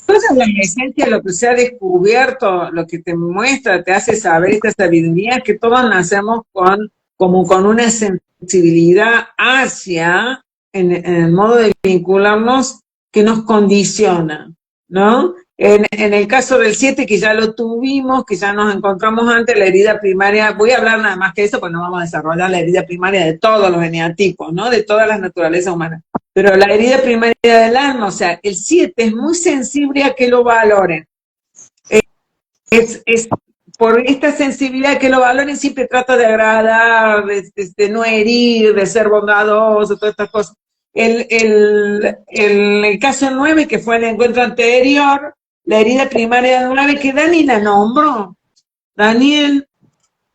Toda la esencia, lo que se ha descubierto, lo que te muestra, te hace saber esta sabiduría, que todos nacemos como con una sensibilidad hacia, en el modo de vincularnos, que nos condiciona, ¿no? En el caso del 7, que ya lo tuvimos, que ya nos encontramos antes, la herida primaria, voy a hablar nada más que eso, pues no vamos a desarrollar la herida primaria de todos los eneatipos, ¿no? De todas las naturalezas humanas. Pero la herida primaria del alma, o sea, el 7 es muy sensible a que lo valoren. Es por esta sensibilidad que lo valoren, siempre trata de agradar, de no herir, de ser bondadoso, todas estas cosas. El caso 9, que fue el encuentro anterior, la herida primaria del 9, que Dani la nombró. Daniel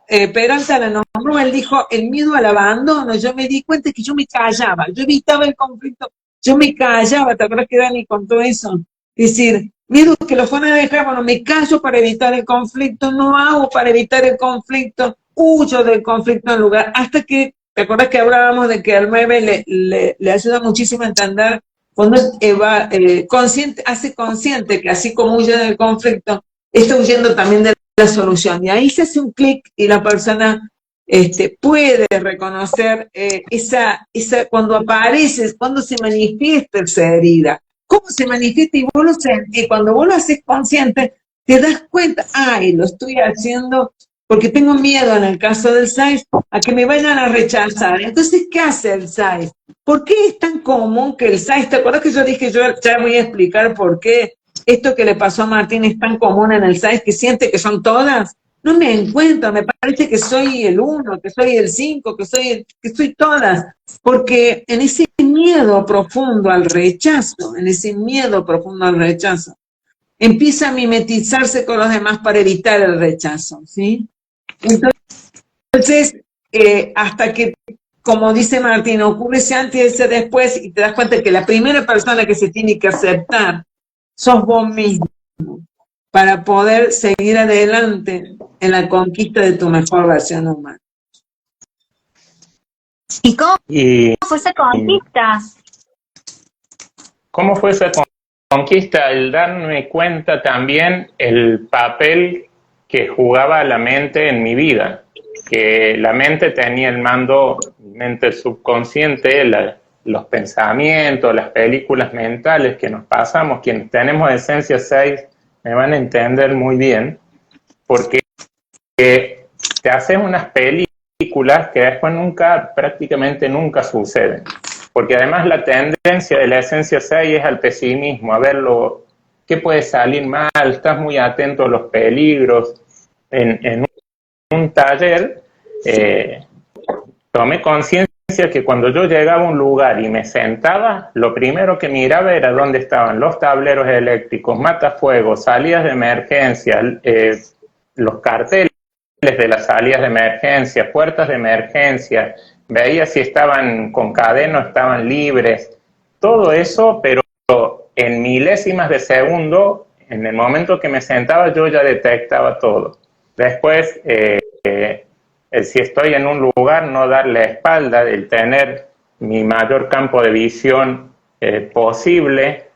Peralta la nombró, él dijo, el miedo al abandono. Yo me di cuenta que yo me callaba, yo evitaba el conflicto, yo me callaba. ¿Te acuerdas que Dani contó eso? Es decir, miedo que lo fueran a dejar, bueno, me callo para evitar el conflicto, no hago para evitar el conflicto, huyo del conflicto en lugar, hasta que, ¿te acuerdas que hablábamos de que al 9 le ayuda muchísimo a entender cuando hace consciente que así como huye del conflicto, está huyendo también de la solución? Y ahí se hace un clic y la persona puede reconocer cuando aparece, cuando se manifiesta esa herida. ¿Cómo se manifiesta? Y cuando vos lo haces consciente, te das cuenta, ay, lo estoy haciendo porque tengo miedo, en el caso del 6, a que me vayan a rechazar. Entonces, ¿qué hace el 6? ¿Por qué es tan común que el 6, te acuerdas que yo dije, yo ya voy a explicar por qué esto que le pasó a Martín es tan común en el 6, que siente que son todas? No me encuentro, me parece que soy el 1, que soy el 5, que soy todas, porque en ese miedo profundo al rechazo, empieza a mimetizarse con los demás para evitar el rechazo, ¿sí? Entonces, hasta que, como dice Martín, ocurre ese antes y ese después, y te das cuenta que la primera persona que se tiene que aceptar sos vos mismo, para poder seguir adelante en la conquista de tu mejor versión humana. ¿Y cómo fue esa conquista? ¿Cómo fue esa conquista? El darme cuenta también el papel que jugaba la mente en mi vida, que la mente tenía el mando, mente subconsciente, los pensamientos, las películas mentales que nos pasamos. Quienes tenemos esencia 6 me van a entender muy bien, porque te haces unas películas que después prácticamente nunca suceden. Porque además la tendencia de la esencia 6 es al pesimismo, a ver qué puede salir mal, estás muy atento a los peligros. En un taller tomé conciencia que cuando yo llegaba a un lugar y me sentaba, lo primero que miraba era dónde estaban los tableros eléctricos, matafuegos, salidas de emergencia, los carteles de las salidas de emergencia, puertas de emergencia, veía si estaban con cadena o estaban libres, todo eso, pero en milésimas de segundo, en el momento que me sentaba, yo ya detectaba todo. Después el si estoy en un lugar, no darle espalda, el tener mi mayor campo de visión posible.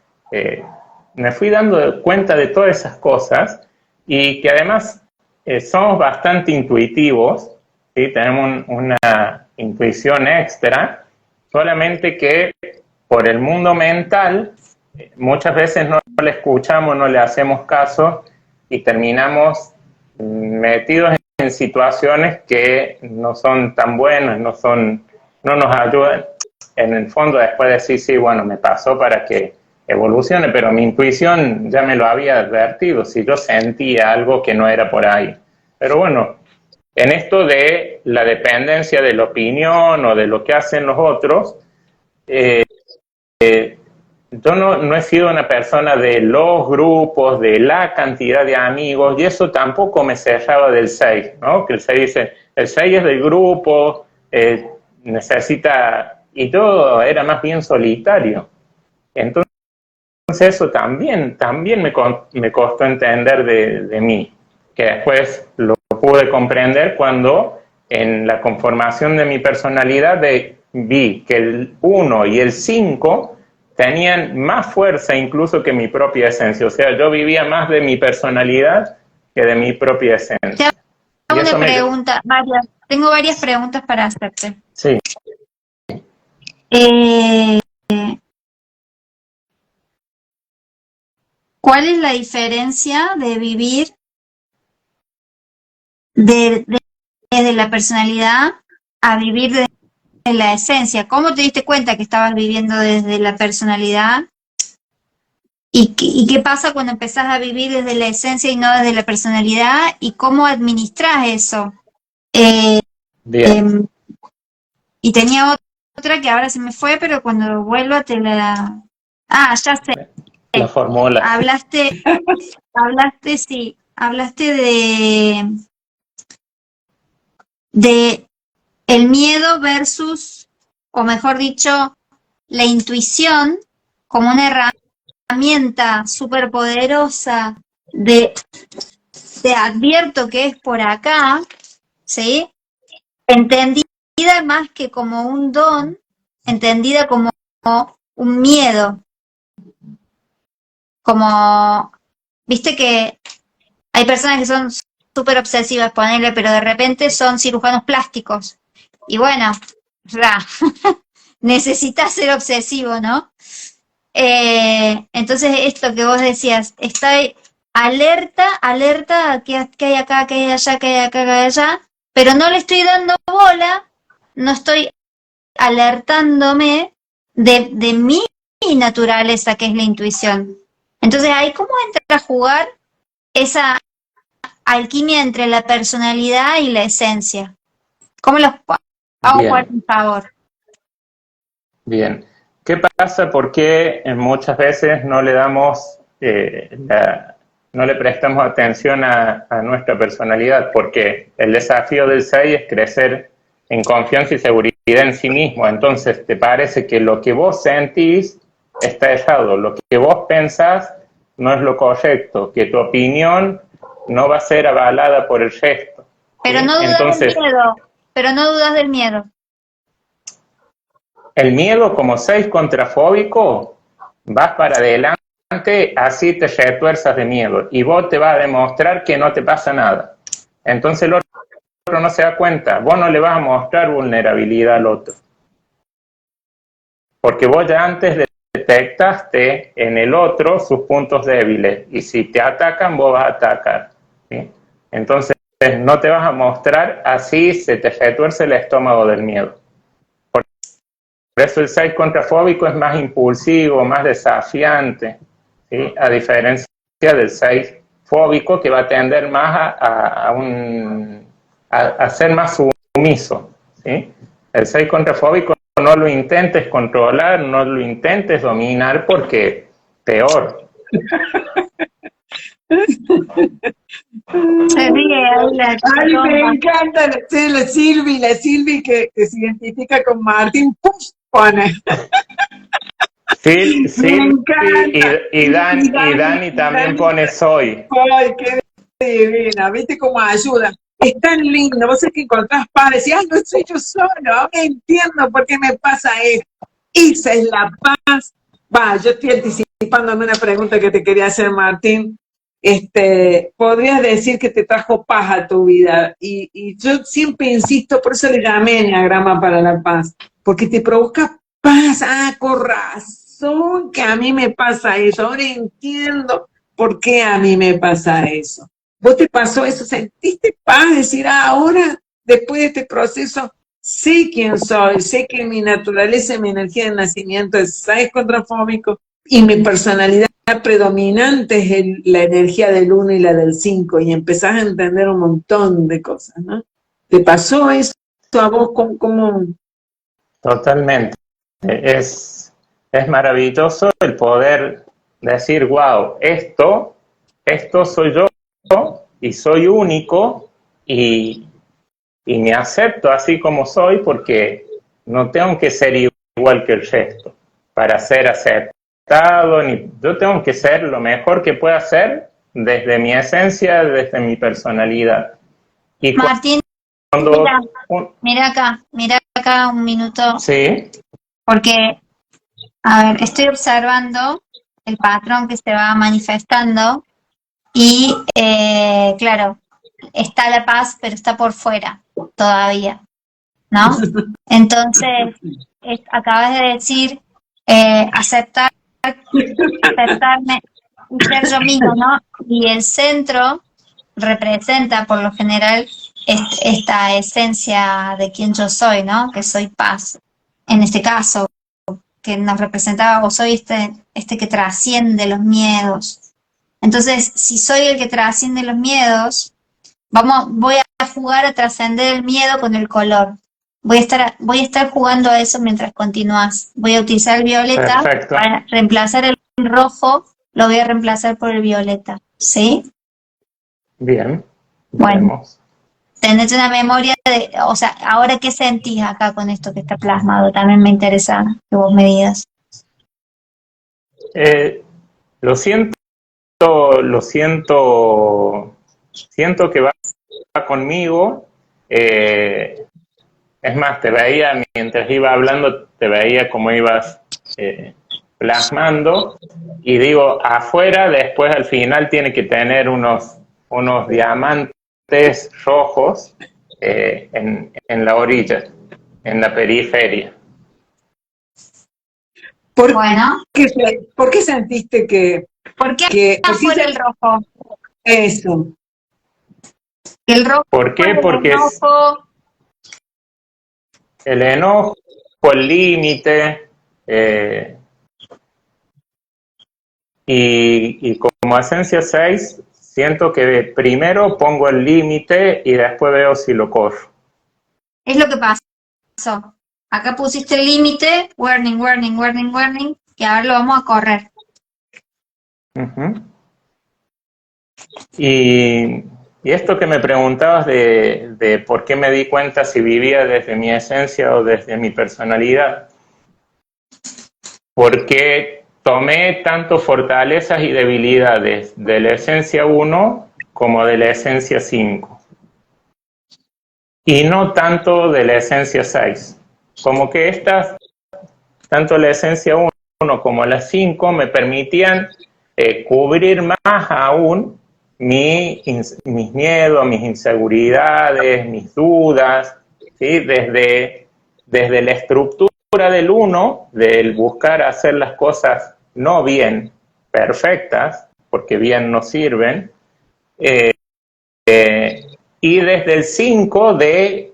Me fui dando cuenta de todas esas cosas y que además somos bastante intuitivos, ¿sí? Tenemos una intuición extra, solamente que por el mundo mental muchas veces no le escuchamos, no le hacemos caso y terminamos metidos en situaciones que no son tan buenas, no nos ayudan. En el fondo después decir, sí, bueno, me pasó para que evolucione, pero mi intuición ya me lo había advertido, si yo sentía algo que no era por ahí. Pero bueno, en esto de la dependencia de la opinión o de lo que hacen los otros, yo no he sido una persona de los grupos, de la cantidad de amigos, y eso tampoco me cerraba del 6, ¿no? Que el 6 dice, el 6 es del grupo, necesita, y todo era más bien solitario. Entonces eso también me costó entender de mí, que después lo pude comprender cuando en la conformación de mi personalidad vi que el 1 y el 5 tenían más fuerza incluso que mi propia esencia. O sea, yo vivía más de mi personalidad que de mi propia esencia. Tengo varias preguntas para hacerte. Sí. ¿Cuál es la diferencia de vivir desde la personalidad a vivir desde la esencia? ¿Cómo te diste cuenta que estabas viviendo desde la personalidad? ¿Y qué pasa cuando empezás a vivir desde la esencia y no desde la personalidad? ¿Y cómo administras eso? Bien. Y tenía otra que ahora se me fue, pero cuando vuelva te la... Ah, ya sé. La fórmula. Hablaste de el miedo versus, o mejor dicho, la intuición como una herramienta súper poderosa de te advierto que es por acá, ¿sí? Entendida más que como un don, entendida como un miedo. Como, viste que hay personas que son súper obsesivas, ponerle, pero de repente son cirujanos plásticos. Y bueno, necesitas ser obsesivo, ¿no? Entonces esto que vos decías, estoy alerta, que hay acá, que hay allá, que hay acá, que hay allá, pero no le estoy dando bola, no estoy alertándome de mi naturaleza, que es la intuición. Entonces ahí, ¿cómo entra a jugar esa alquimia entre la personalidad y la esencia? ¿Cómo los hago jugar un favor? Bien. ¿Qué pasa? ¿Por qué muchas veces no le damos, no le prestamos atención a nuestra personalidad? Porque el desafío del 6 es crecer en confianza y seguridad en sí mismo. Entonces, te parece que lo que vos sentís está errado, lo que vos pensás no es lo correcto, que tu opinión no va a ser avalada por el resto. Pero no dudas del miedo, pero no dudas del miedo. El miedo como 6 contrafóbico, vas para adelante, así te retuerzas de miedo, y vos te vas a demostrar que no te pasa nada. Entonces el otro no se da cuenta, vos no le vas a mostrar vulnerabilidad al otro. Porque vos ya antes detectaste en el otro sus puntos débiles, y si te atacan, vos vas a atacar, ¿sí? Entonces no te vas a mostrar, así se te retuerce el estómago del miedo. Por eso el 6 contrafóbico es más impulsivo, más desafiante, ¿sí? A diferencia del 6 fóbico, que va a tender más a ser más sumiso, ¿sí? El 6 contrafóbico no lo intentes controlar, no lo intentes dominar, porque peor. Se ríe ahí la chica. Ay, me encanta la Silvi que se identifica con Martín, ¡pum! Pone. Sí, sí, y Dani también pone soy. Ay, qué divina, ¿viste cómo ayuda? Es tan lindo, vos es que encontrás paz, decís, ay, no soy yo solo, ahora entiendo por qué me pasa esto. Esa es la paz. Va, yo estoy anticipándome una pregunta que te quería hacer, Martín. Podrías decir que te trajo paz a tu vida, y yo siempre insisto, por eso le llamé Enneagrama para la Paz, porque te provoca paz. Ah, con razón que a mí me pasa eso, ahora entiendo por qué a mí me pasa eso. ¿Vos te pasó eso? ¿Sentiste paz? Decir, ah, ahora, después de este proceso, sé quién soy, sé que mi naturaleza, mi energía de nacimiento es 6 contrafóbico, y mi personalidad predominante es la energía del 1 y la del 5, y empezás a entender un montón de cosas, ¿no? ¿Te pasó eso a vos? ¿Cómo? Totalmente. Es maravilloso el poder decir, wow, esto soy yo y soy único y me acepto así como soy, porque no tengo que ser igual que el resto para ser aceptado, ni yo tengo que ser lo mejor que pueda ser desde mi esencia, desde mi personalidad. Y Martín, cuando mira acá un minuto, sí, porque, a ver, estoy observando el patrón que se va manifestando y, claro, está la paz, pero está por fuera todavía, ¿no? Entonces, acabas de decir aceptarme y ser yo mismo, ¿no? Y el centro representa por lo general esta esencia de quien yo soy, ¿no? Que soy paz. En este caso, que nos representaba, o soy este que trasciende los miedos. Entonces, si soy el que trasciende los miedos, voy a jugar a trascender el miedo con el color. Voy a estar jugando a eso mientras continúas. Voy a utilizar el violeta. perfecto. Para reemplazar el rojo, lo voy a reemplazar por el violeta. ¿Sí? Bien. Bueno. Vemos. Tenés una memoria o sea, ahora qué sentís acá con esto que está plasmado. También me interesa que vos me digas. Siento que va conmigo. Es más, te veía, mientras iba hablando, te veía como ibas plasmando, y digo, afuera, después al final tiene que tener unos diamantes rojos en la orilla, en la periferia. ¿Por qué sentiste que... ¿Por qué afuera el rojo? Eso. El rojo. ¿Por qué? Porque el enojo, el límite, y como esencia 6, siento que primero pongo el límite y después veo si lo corro. Es lo que pasó. Acá pusiste el límite, warning, warning, warning, warning, y ahora lo vamos a correr. Uh-huh. Y esto que me preguntabas de por qué me di cuenta si vivía desde mi esencia o desde mi personalidad, porque tomé tanto fortalezas y debilidades de la esencia 1 como de la esencia 5, y no tanto de la esencia 6. Como que estas, tanto la esencia 1 como la 5, me permitían cubrir más aún mis miedos, mis inseguridades, mis dudas, ¿sí? Desde la estructura del 1, del buscar hacer las cosas no bien, perfectas, porque bien no sirven, y desde el 5, de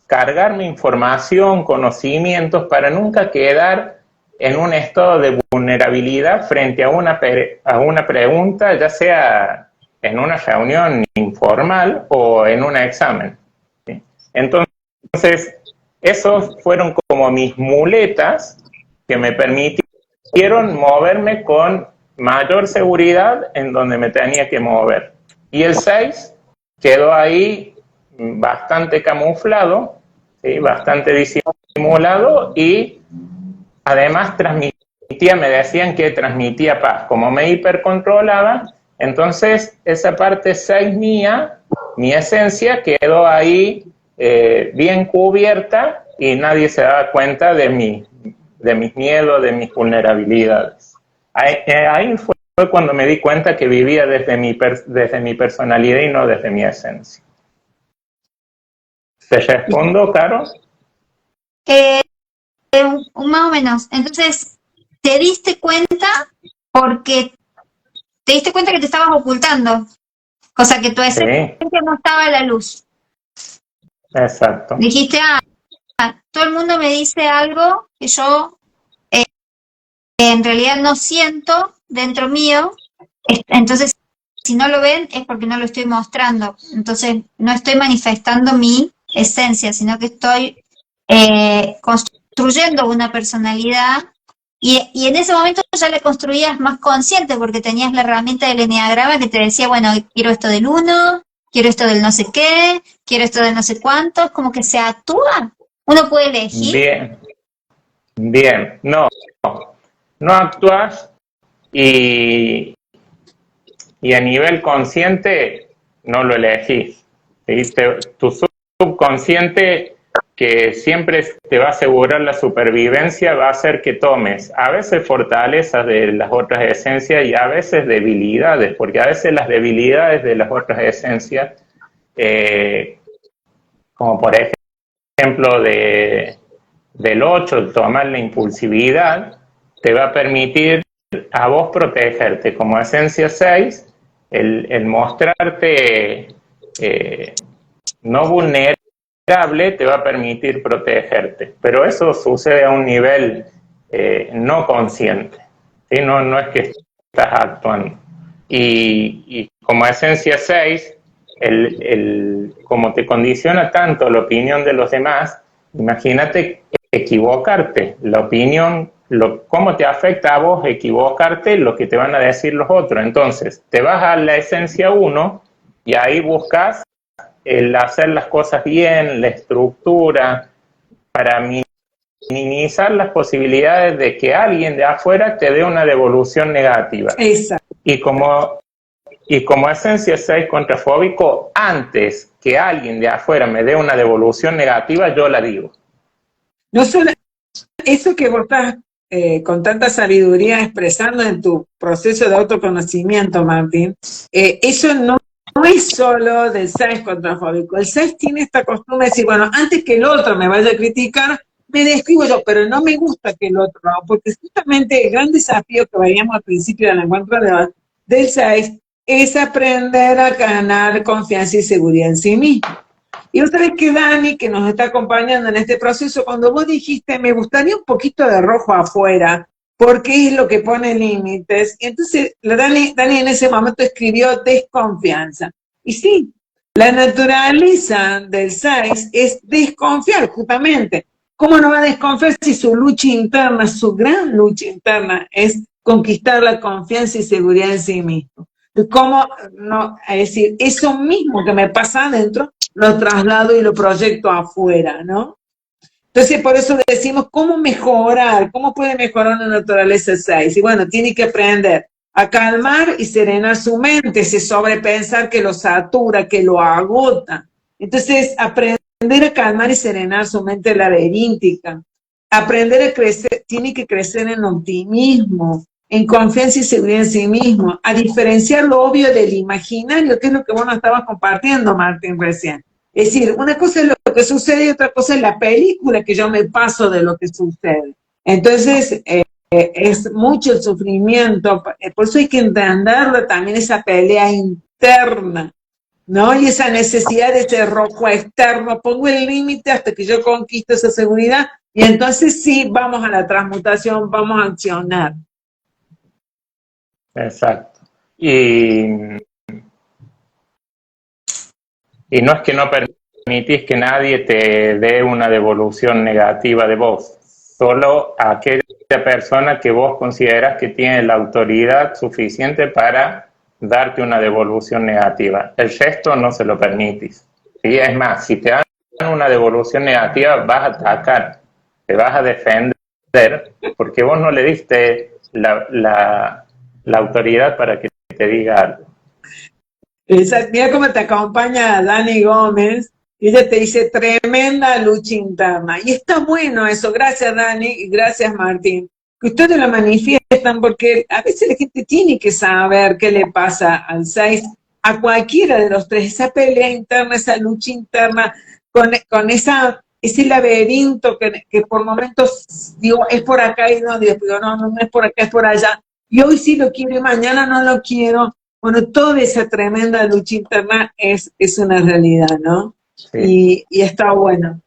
cargarme información, conocimientos, para nunca quedar en un estado de vulnerabilidad frente a una pregunta, ya sea en una reunión informal o en un examen, ¿sí? Entonces, esos fueron como mis muletas que me permitieron moverme con mayor seguridad en donde me tenía que mover. Y el 6 quedó ahí bastante camuflado, ¿sí? Bastante disimulado, y además me decían que transmitía paz. Como me hipercontrolaba, entonces esa parte 6 mía mi esencia quedó ahí bien cubierta y nadie se daba cuenta de mis miedos, de mis vulnerabilidades. Ahí fue cuando me di cuenta que vivía desde mi personalidad y no desde mi esencia. ¿Te respondo, Caro? Más o menos. Entonces, te diste cuenta porque te diste cuenta que te estabas ocultando, cosa que tu esencia Sí, no estaba a la luz. exacto. Dijiste, todo el mundo me dice algo que yo en realidad no siento dentro mío, entonces si no lo ven es porque no lo estoy mostrando, entonces no estoy manifestando mi esencia, sino que estoy construyendo una personalidad y en ese momento ya la construías más consciente porque tenías la herramienta del eneagrama que te decía, bueno, quiero esto del 1, quiero esto del no sé qué, quiero esto del no sé cuánto, es como que se actúa. Uno puede elegir. Bien, bien. No actúas y a nivel consciente no lo elegís. ¿Sí? Tu subconsciente, que siempre te va a asegurar la supervivencia, va a hacer que tomes a veces fortalezas de las otras esencias y a veces debilidades, porque a veces las debilidades de las otras esencias, como por ejemplo del 8, el tomar la impulsividad, te va a permitir a vos protegerte como esencia 6, el mostrarte no vulnerable te va a permitir protegerte, pero eso sucede a un nivel no consciente, ¿sí? No es que estás actuando. Y como esencia 6, como te condiciona tanto la opinión de los demás, imagínate equivocarte, la opinión, cómo te afecta a vos equivocarte, lo que te van a decir los otros. Entonces, te vas a la esencia 1 y ahí buscas el hacer las cosas bien, la estructura, para minimizar las posibilidades de que alguien de afuera te dé una devolución negativa. Exacto. Y como esencia 6 contrafóbico, antes que alguien de afuera me dé una devolución negativa, yo la digo. No solo eso que vos estás con tanta sabiduría expresando en tu proceso de autoconocimiento, Martín, eso no es solo del 6 contrafóbico. El 6 tiene esta costumbre de decir, bueno, antes que el otro me vaya a criticar, me describo yo, pero no me gusta que el otro, porque justamente el gran desafío que veíamos al principio del encuentro del 6 es aprender a ganar confianza y seguridad en sí mismo. Y otra vez que Dani, que nos está acompañando en este proceso, cuando vos dijiste, me gustaría un poquito de rojo afuera, porque es lo que pone límites, y entonces Dani en ese momento escribió desconfianza. Y sí, la naturaleza del 6 es desconfiar, justamente. ¿Cómo no va a desconfiar si su lucha interna, su gran lucha interna, es conquistar la confianza y seguridad en sí mismo? ¿Cómo no? Es decir, eso mismo que me pasa adentro, lo traslado y lo proyecto afuera, ¿no? Entonces, por eso decimos, ¿cómo mejorar? ¿Cómo puede mejorar una naturaleza 6? Y bueno, tiene que aprender a calmar y serenar su mente, ese sobrepensar que lo satura, que lo agota. Entonces, aprender a calmar y serenar su mente labiríntica. Aprender a crecer, tiene que crecer en optimismo, en confianza y seguridad en sí mismo, a diferenciar lo obvio del imaginario, que es lo que vos nos estabas compartiendo, Martín, recién. Es decir, una cosa es lo que sucede y otra cosa es la película que yo me paso de lo que sucede. Entonces, es mucho el sufrimiento, por eso hay que entender también esa pelea interna, ¿no? Y esa necesidad de ese rojo externo, pongo el límite hasta que yo conquisto esa seguridad y entonces sí, vamos a la transmutación, vamos a accionar. Exacto. Y no es que no permitís que nadie te dé una devolución negativa de vos, solo a aquella persona que vos consideras que tiene la autoridad suficiente para darte una devolución negativa. El resto no se lo permitís. ¿Sí? Es más, si te dan una devolución negativa, vas a atacar, te vas a defender, porque vos no le diste la autoridad para que te diga algo. Mira cómo te acompaña Dani Gómez, y ella te dice tremenda lucha interna. Y está bueno eso, gracias Dani y gracias Martín, que ustedes lo manifiestan, porque a veces la gente tiene que saber qué le pasa al 6, a cualquiera de los tres, esa pelea interna, esa lucha interna, con ese laberinto que por momentos digo, es por acá y no, digo, no es por acá, es por allá. Y hoy sí lo quiero y mañana no lo quiero. Bueno, toda esa tremenda lucha interna es una realidad, ¿no? Sí. Y está bueno.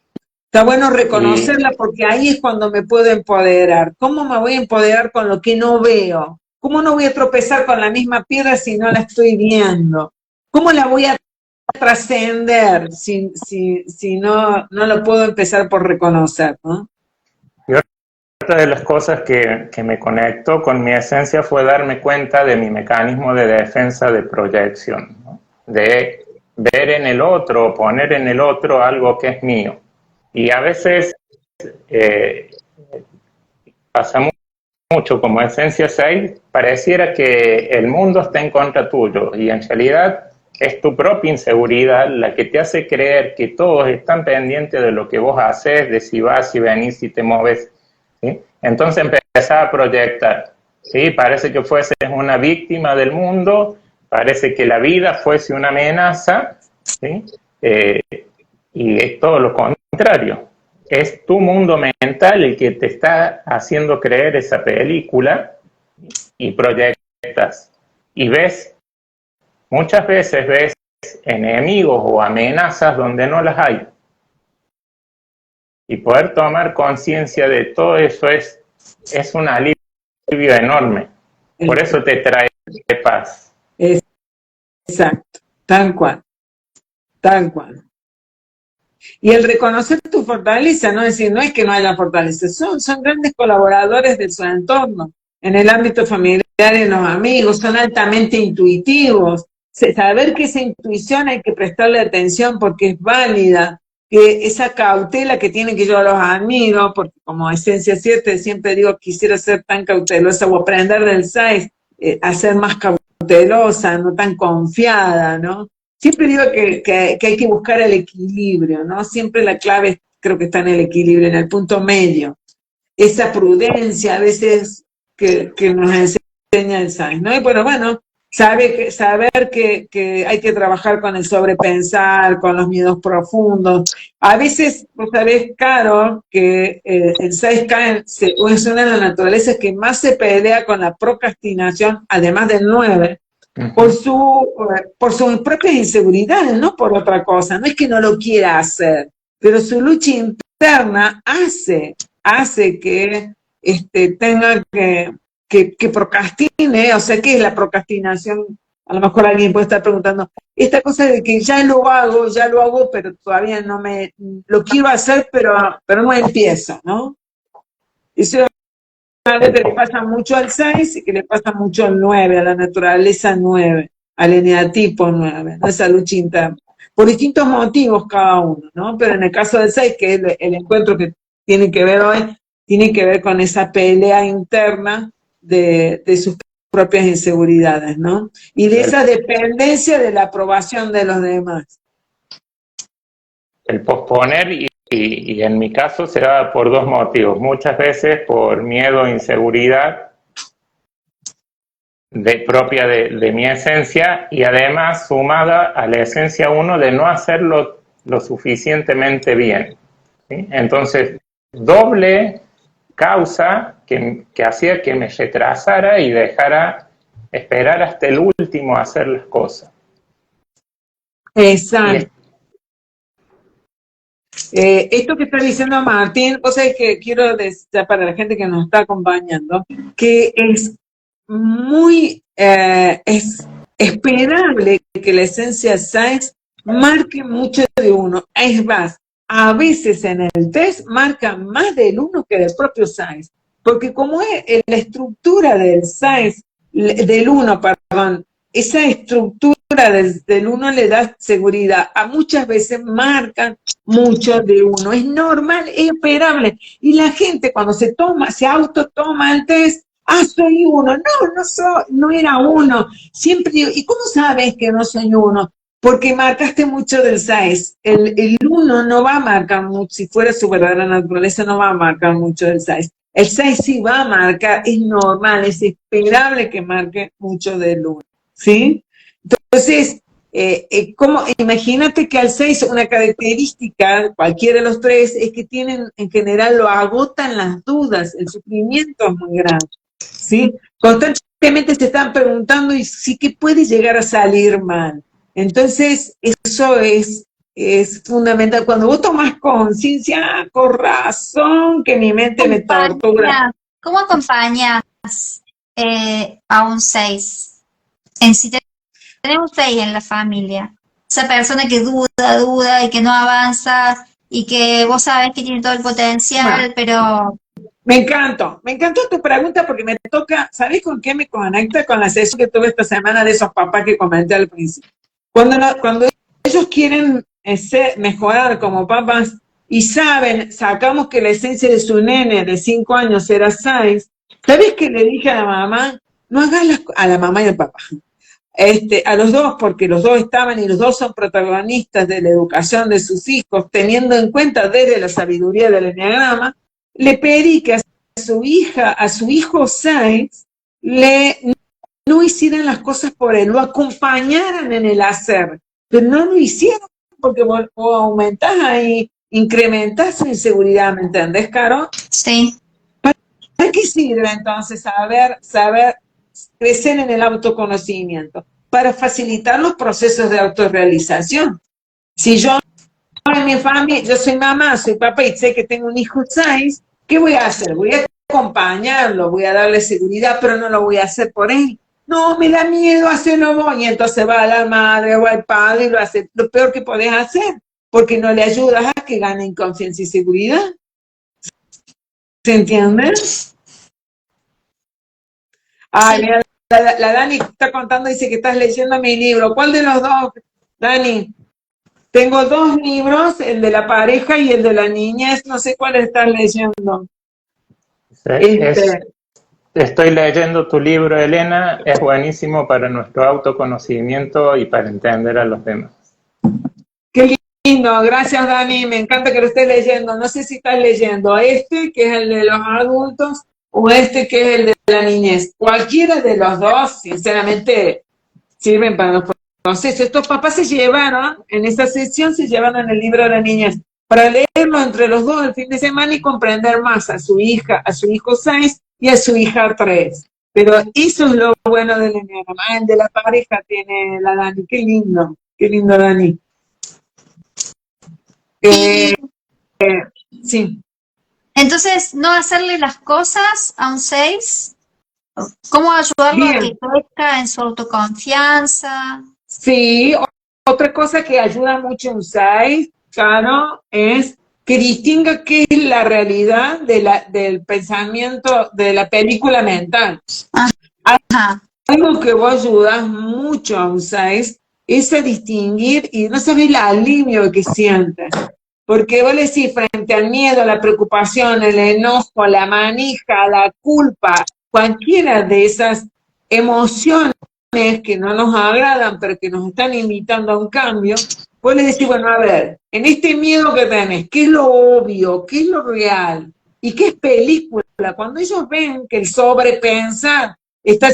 Está bueno reconocerla porque ahí es cuando me puedo empoderar. ¿Cómo me voy a empoderar con lo que no veo? ¿Cómo no voy a tropezar con la misma piedra si no la estoy viendo? ¿Cómo la voy a trascender si no lo puedo empezar por reconocer, ¿no? Otra de las cosas que me conectó con mi esencia fue darme cuenta de mi mecanismo de defensa de proyección, ¿no? De ver en el otro, poner en el otro algo que es mío. Y a veces pasa mucho como esencia 6, pareciera que el mundo está en contra tuyo y en realidad es tu propia inseguridad la que te hace creer que todos están pendientes de lo que vos haces, de si vas, si venís, si te mueves. ¿Sí? Entonces empezás a proyectar, ¿sí? Parece que fueses una víctima del mundo, parece que la vida fuese una amenaza, ¿sí? Y es todo lo contrario. Es tu mundo mental el que te está haciendo creer esa película y proyectas. Y muchas veces ves enemigos o amenazas donde no las hay. Y poder tomar conciencia de todo eso es un alivio enorme. Por eso te trae paz. Exacto, tal cual. Y el reconocer tu fortaleza, no decir, no es que no haya fortaleza, son grandes colaboradores de su entorno, en el ámbito familiar, en los amigos, son altamente intuitivos. Saber que esa intuición hay que prestarle atención porque es válida, que esa cautela que tienen, que yo los admiro, porque como esencia 7 siempre digo, quisiera ser tan cautelosa o aprender del 6, a ser más cautelosa, no tan confiada, ¿no? Siempre digo que hay que buscar el equilibrio, ¿no? Siempre la clave creo que está en el equilibrio, en el punto medio. Esa prudencia a veces que nos enseña el 6, ¿no? Y bueno, saber que hay que trabajar con el sobrepensar, con los miedos profundos. A veces, vos sabés, Caro, que el 6 es una de las naturalezas que más se pelea con la procrastinación, además del 9, por sus propias inseguridades, no por otra cosa. No es que no lo quiera hacer, pero su lucha interna hace que tenga que procrastine. O sea, ¿qué es la procrastinación? A lo mejor alguien puede estar preguntando, esta cosa de que ya lo hago, pero todavía no lo quiero hacer, pero no empiezo, ¿no? Eso que le pasa mucho al 6 y que le pasa mucho al 9, a la naturaleza 9, al eneatipo 9, ¿no? Esa lucha interna. Por distintos motivos cada uno, ¿no? Pero en el caso del 6, que es el encuentro que tiene que ver hoy, tiene que ver con esa pelea interna de sus propias inseguridades, ¿no? Y de esa dependencia de la aprobación de los demás. El posponer y en mi caso se da por dos motivos. Muchas veces por miedo e inseguridad propia de mi esencia y además sumada a la esencia 1 de no hacerlo lo suficientemente bien, ¿sí? Entonces, doble causa que hacía que me retrasara y dejara esperar hasta el último a hacer las cosas. Exacto. Esto que está diciendo Martín, o sea, que quiero decir para la gente que nos está acompañando, que es muy es esperable que la esencia 6 marque mucho de uno. Es más, a veces en el test marca más del 1 que del propio 6, porque como es la estructura del 6, del 1, perdón, esa estructura del 1 le da seguridad. A muchas veces marcan mucho de uno. Es normal, es esperable. Y la gente cuando se autotoma el test, soy uno. No, no soy, no era uno. Siempre digo, ¿y cómo sabes que no soy uno? Porque marcaste mucho del 6. El uno no va a marcar mucho, si fuera su verdadera naturaleza, no va a marcar mucho del 6. El 6 sí va a marcar, es normal, es esperable que marque mucho del uno, ¿sí? Entonces, imagínate que al 6 una característica, cualquiera de los tres, es que tienen, en general, lo agotan las dudas, el sufrimiento es muy grande, ¿sí? Constantemente se están preguntando y sí que puede llegar a salir mal. Entonces, eso es fundamental. Cuando vos tomás conciencia, con razón, que mi mente me tortura. ¿Cómo acompañas a un 6? En si tenemos 6 en la familia, esa persona que duda y que no avanza y que vos sabés que tiene todo el potencial, pero... Me encantó tu pregunta porque me toca, ¿sabés con qué me conecta? Con la sesión que tuve esta semana de esos papás que comenté al principio. Cuando ellos quieren mejorar como papás y saben, sacamos que la esencia de su nene de 5 años era 6, ¿sabés qué le dije a la mamá? No hagas a la mamá y al papá. A los dos, porque los dos estaban y los dos son protagonistas de la educación de sus hijos, teniendo en cuenta desde la sabiduría del enneagrama, le pedí que a su hijo 6, no hicieran las cosas por él, lo acompañaran en el hacer, pero no lo hicieron porque vos aumentás ahí, incrementás su inseguridad, ¿me entendés, Caro? Sí. ¿Para qué sirve entonces saber crecer en el autoconocimiento? Para facilitar los procesos de autorrealización. Si yo en mi familia, yo soy mamá, soy papá y sé que tengo un hijo 6, ¿qué voy a hacer? Voy a acompañarlo, voy a darle seguridad, pero no lo voy a hacer por él. No, me da miedo hacerlo vos. Y entonces va a la madre o al padre y lo hace. Lo peor que podés hacer, porque no le ayudas a que gane en confianza y seguridad. ¿Se entiende? Ay, mira, la Dani está contando, dice que estás leyendo mi libro. ¿Cuál de los dos, Dani? Tengo 2 libros, el de la pareja y el de la niñez, no sé cuál estás leyendo. Estoy leyendo tu libro, Elena, es buenísimo para nuestro autoconocimiento y para entender a los demás. Qué lindo, gracias Dani, me encanta que lo estés leyendo. No sé si estás leyendo que es el de los adultos, o que es el de la niñez. Cualquiera de los dos, sinceramente, sirven para los procesos. Estos papás se llevaron, en esa sesión se llevaron el libro de la niñez, para leerlo entre los dos el fin de semana y comprender más a su hijo 6 y a su hija 3. Pero eso es lo bueno del enneagrama. El de la pareja tiene la Dani. Qué lindo, Dani. Sí. Entonces, no hacerle las cosas a un 6, ¿cómo ayudarlo a que crezca en su autoconfianza? Sí, otra cosa que ayuda mucho un 6, claro, es que distinga qué es la realidad del pensamiento, de la película mental. Ajá. Algo que vos ayudas mucho a un 6 es a distinguir, y no sabés el alivio que sientes. Porque vos le decís, frente al miedo, la preocupación, el enojo, la manija, la culpa, cualquiera de esas emociones que no nos agradan, pero que nos están invitando a un cambio, vos le decís, bueno, a ver, en este miedo que tenés, ¿qué es lo obvio? ¿Qué es lo real? ¿Y qué es película? Cuando ellos ven que el sobrepensar está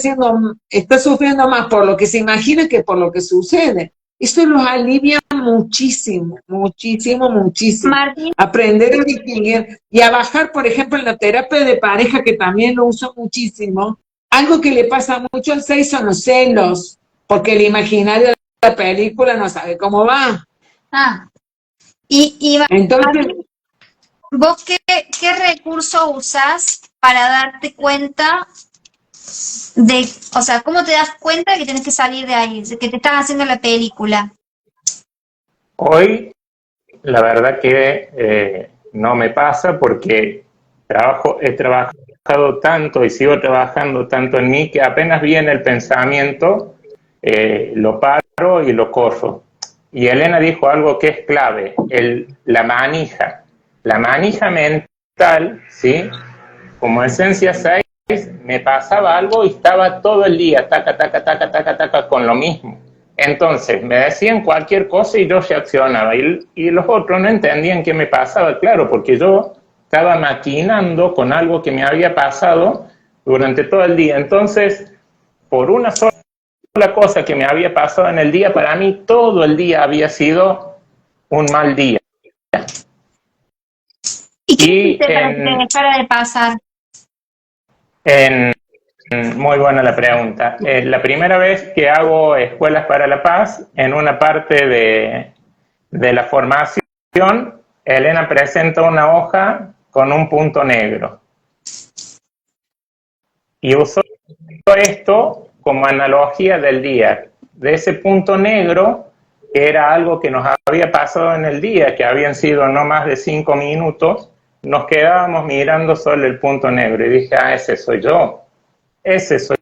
sufriendo más por lo que se imagina que por lo que sucede. Eso los alivia muchísimo, muchísimo, muchísimo. Martín. Aprender a distinguir y a bajar, por ejemplo, en la terapia de pareja, que también lo uso muchísimo. Algo que le pasa mucho al 6 son los celos, porque el imaginario de la película no sabe cómo va. Entonces, ¿vos qué recurso usás para darte cuenta o sea, cómo te das cuenta de que tenés que salir de ahí, de que te estás haciendo la película? Hoy, la verdad que no me pasa porque he trabajado tanto y sigo trabajando tanto en mí que apenas viene el pensamiento, lo paro y lo corro. Y Elena dijo algo que es clave, la manija mental, ¿sí? Como esencia 6, me pasaba algo y estaba todo el día, taca, taca, taca, taca, taca, con lo mismo. Entonces, me decían cualquier cosa y yo reaccionaba. Y los otros no entendían qué me pasaba, claro, porque yo estaba maquinando con algo que me había pasado durante todo el día. Entonces, por una sola cosa que me había pasado en el día, para mí todo el día había sido un mal día. ¿Y qué hiciste para que te dejara de pasar? Muy buena la pregunta. La primera vez que hago Escuelas para la Paz, en una parte de la formación, Elena presenta una hoja con un punto negro. Y usó esto como analogía del día. De ese punto negro, que era algo que nos había pasado en el día, que habían sido no más de 5 minutos, nos quedábamos mirando solo el punto negro. Y dije, ese soy yo. Ese soy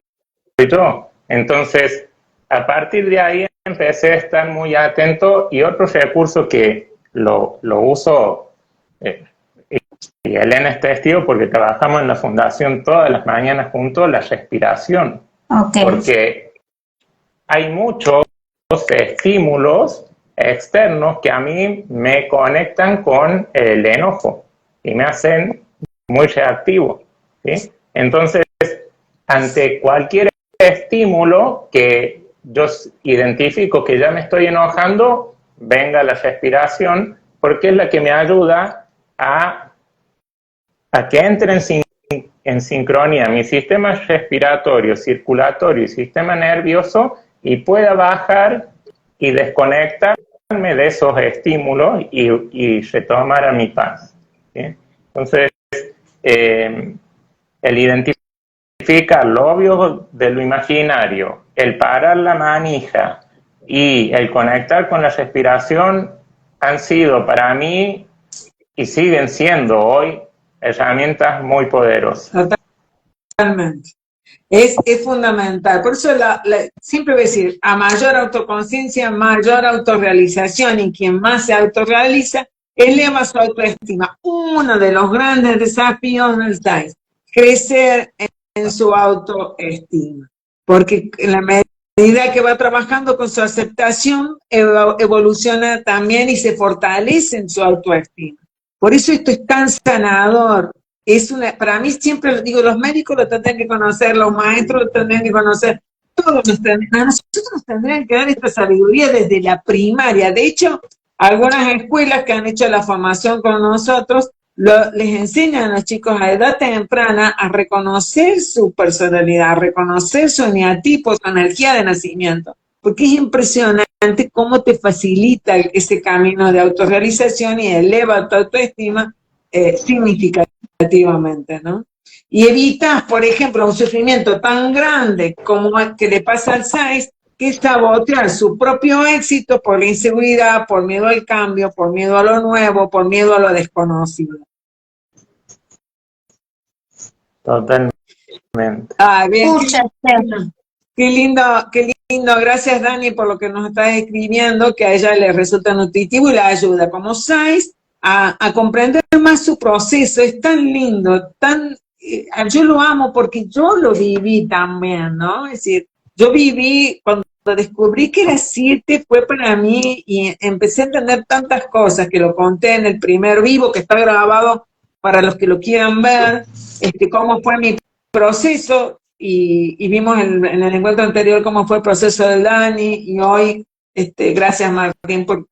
yo. Entonces, a partir de ahí empecé a estar muy atento, y otro recurso que lo uso, y Elena es testigo porque trabajamos en la fundación todas las mañanas juntos, la respiración. Okay. Porque hay muchos estímulos externos que a mí me conectan con el enojo y me hacen muy reactivo, ¿sí? Entonces, ante cualquier estímulo que yo identifico que ya me estoy enojando, venga la respiración, porque es la que me ayuda a que entre en sincronía mi sistema respiratorio, circulatorio y sistema nervioso, y pueda bajar y desconectarme de esos estímulos y retomar a mi paz, ¿sí? Entonces, el identificar lo obvio de lo imaginario, el parar la manija y el conectar con la respiración han sido para mí, y siguen siendo hoy, herramientas muy poderosas. Totalmente. Es fundamental. Por eso siempre voy a decir, a mayor autoconciencia, mayor autorrealización, y quien más se autorrealiza, eleva su autoestima. Uno de los grandes desafíos del SAIS, crecer en su autoestima. Porque en la medida que va trabajando con su aceptación, evoluciona también y se fortalece en su autoestima. Por eso esto es tan sanador. Para mí siempre digo, los médicos lo tendrían que conocer, los maestros lo tendrían que conocer, todos a nosotros nos tendrían que dar esta sabiduría desde la primaria. De hecho, algunas escuelas que han hecho la formación con nosotros, les enseñan a los chicos a edad temprana a reconocer su personalidad, a reconocer su eneatipo, su energía de nacimiento, porque es impresionante cómo te facilita ese camino de autorrealización y eleva tu autoestima significativamente, ¿no? Y evitas, por ejemplo, un sufrimiento tan grande como el que le pasa al SAIS, que es sabotear su propio éxito por la inseguridad, por miedo al cambio, por miedo a lo nuevo, por miedo a lo desconocido. Totalmente. Bien, qué lindo. Gracias, Dani, por lo que nos estás escribiendo, que a ella le resulta nutritivo y la ayuda como SAIS a comprender más su proceso. Es tan lindo, yo lo amo porque yo lo viví también, ¿no? Es decir, yo viví, cuando descubrí que era 7, fue para mí, y empecé a entender tantas cosas, que lo conté en el primer vivo, que está grabado para los que lo quieran ver, cómo fue mi proceso, y vimos en el encuentro anterior cómo fue el proceso del Dani, y hoy, gracias, Martín, por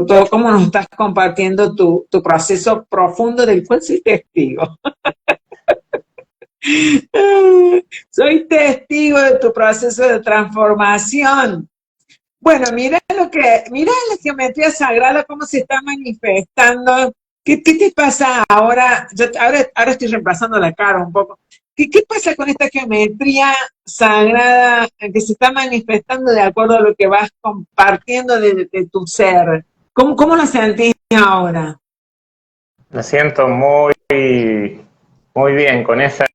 todo, cómo nos estás compartiendo tu proceso profundo del cual soy testigo. Soy testigo de tu proceso de transformación. Bueno, mira la geometría sagrada, cómo se está manifestando. ¿Qué te pasa ahora? Ahora estoy reemplazando la cara un poco. ¿Qué pasa con esta geometría sagrada que se está manifestando de acuerdo a lo que vas compartiendo de tu ser? ¿Cómo la sentís ahora? Me siento muy bien con ese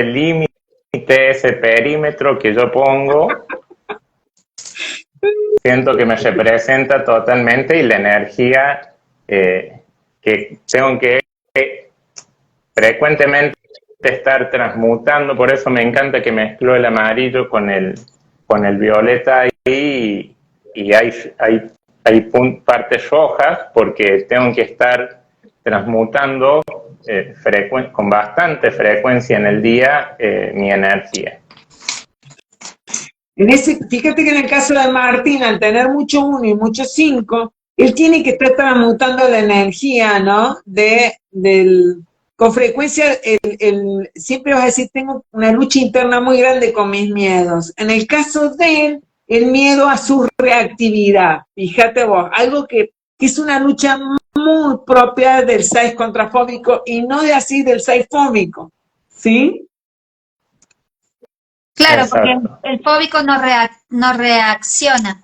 límite, ese perímetro que yo pongo. Siento que me representa totalmente, y la energía que tengo que frecuentemente estar transmutando, por eso me encanta que mezcló el amarillo con el violeta ahí, y hay partes rojas, porque tengo que estar transmutando con bastante frecuencia en el día mi energía. Fíjate que en el caso de Martín, al tener mucho 1 y mucho 5, él tiene que estar transmutando la energía, ¿no? Con frecuencia, siempre vas a decir, tengo una lucha interna muy grande con mis miedos. En el caso de él, el miedo a su reactividad, fíjate vos, algo que es una lucha muy propia del 6 contrafóbico y no de así del 6 fóbico, ¿sí? Claro, Exacto. porque el fóbico no reacciona.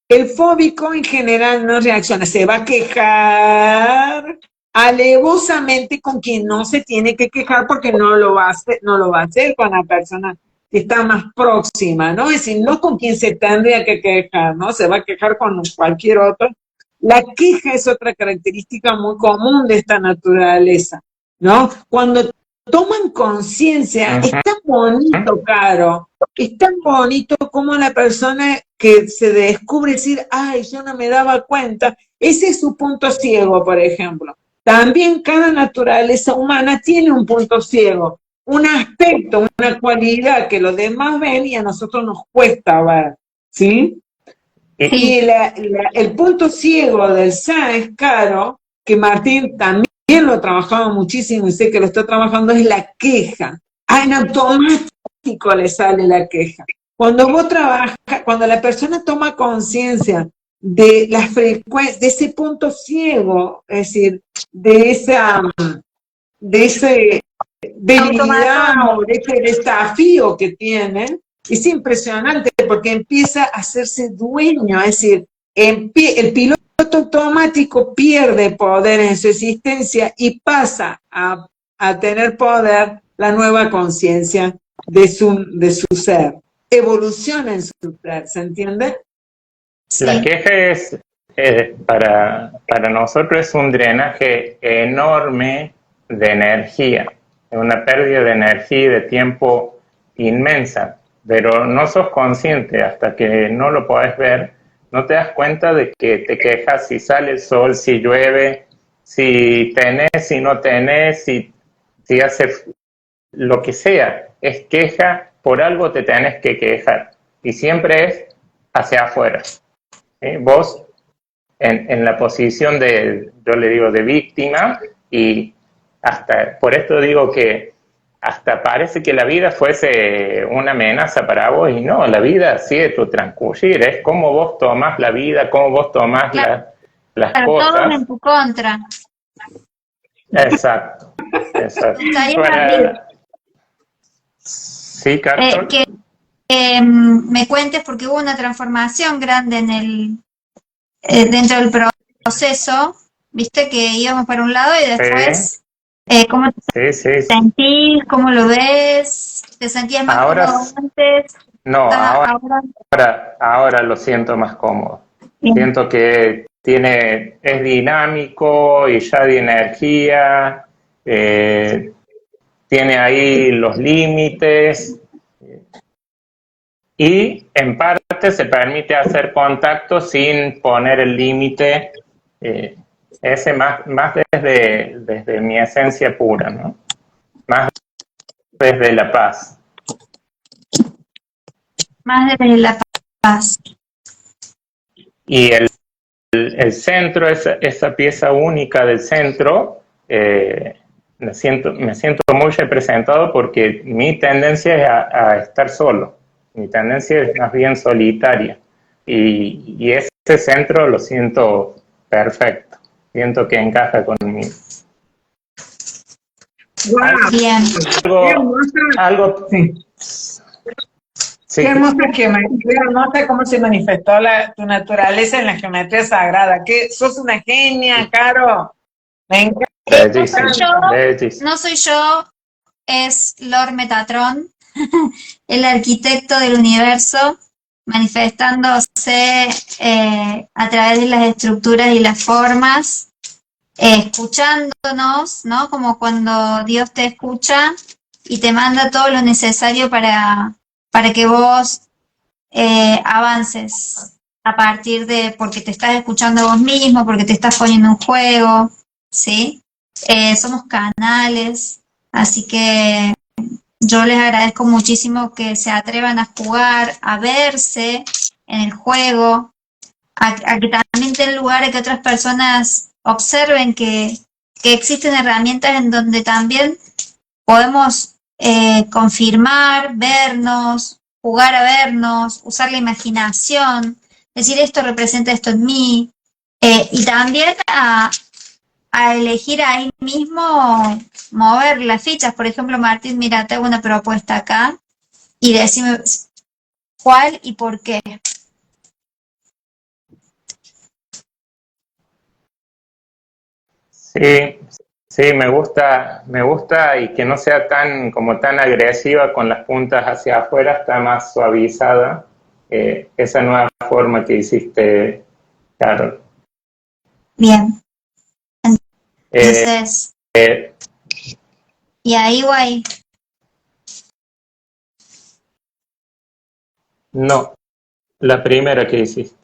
El fóbico en general no reacciona, se va a quejar alevosamente con quien no se tiene que quejar porque no lo va a hacer con la persona que está más próxima, ¿no? Es decir, no con quien se tendría que quejar, ¿no? Se va a quejar con cualquier otro. La queja es otra característica muy común de esta naturaleza, ¿no? Cuando toman conciencia, es tan bonito, Caro, es tan bonito como la persona que se descubre decir, ay, yo no me daba cuenta, ese es su punto ciego, por ejemplo. También cada naturaleza humana tiene un punto ciego, un aspecto, una cualidad que los demás ven y a nosotros nos cuesta ver, ¿sí? Y el punto ciego del SAES, Caro, que Martín también lo ha trabajado muchísimo y sé que lo está trabajando, es la queja. En automático le sale la queja. Cuando vos trabajas, cuando la persona toma conciencia de la frecuencia, de ese punto ciego, es decir, de ese debilidad o de ese desafío que tienen, es impresionante porque empieza a hacerse dueño, es decir, el piloto automático pierde poder en su existencia y pasa a tener poder la nueva conciencia de su ser. Evoluciona en su ser, ¿se entiende? Sí. La queja es, para nosotros es un drenaje enorme de energía, una pérdida de energía y de tiempo inmensa, pero no sos consciente hasta que no lo podés ver, no te das cuenta de que te quejas si sale el sol, si llueve, si tenés, si no tenés, si hace lo que sea, es queja, por algo te tenés que quejar, y siempre es hacia afuera. Vos en la posición de, yo le digo, de víctima, y hasta, por esto digo que hasta parece que la vida fuese una amenaza para vos, y no, la vida sigue tu transcurrir, es cómo vos tomás la vida, cómo vos tomás las cosas. Todos en tu contra. Exacto. Sí, Carlos. Que me cuentes, porque hubo una transformación grande dentro del proceso, viste que íbamos para un lado y después, ¿cómo te sentís? ¿Cómo lo ves? ¿Te sentías más cómodo antes? No, ahora lo siento más cómodo. Bien. Siento que es dinámico y ya de energía, tiene ahí los límites, y en parte se permite hacer contacto sin poner el límite, ese más desde mi esencia pura, ¿no? Más desde la paz. Más desde la paz. Y el centro, esa pieza única del centro, me siento muy representado porque mi tendencia es a estar solo. Mi tendencia es más bien solitaria. Y ese centro lo siento perfecto. Siento que encaja conmigo. Wow. Algo sí. Qué hermosa cómo se manifestó tu naturaleza en la geometría sagrada. Que sos una genia, Caro. Me encanta. No soy yo, es Lord Metatron, el arquitecto del universo, manifestándose a través de las estructuras y las formas escuchándonos, ¿no? Como cuando Dios te escucha y te manda todo lo necesario para que vos avances a partir de, porque te estás escuchando a vos mismo, porque te estás poniendo en juego, ¿sí? Somos canales, así que yo les agradezco muchísimo que se atrevan a jugar, a verse en el juego, a que también den lugar a que otras personas observen que existen herramientas en donde también podemos confirmar, vernos, jugar a vernos, usar la imaginación, decir esto representa esto en mí, y también a elegir ahí mismo mover las fichas. Por ejemplo, Martín, mira, te hago una propuesta acá y decime cuál y por qué. Sí, sí, me gusta y que no sea tan, como tan agresiva con las puntas hacia afuera, está más suavizada, esa nueva forma que hiciste, Carol. Bien, Eh, entonces, eh, y ahí guay. no, la primera que hiciste.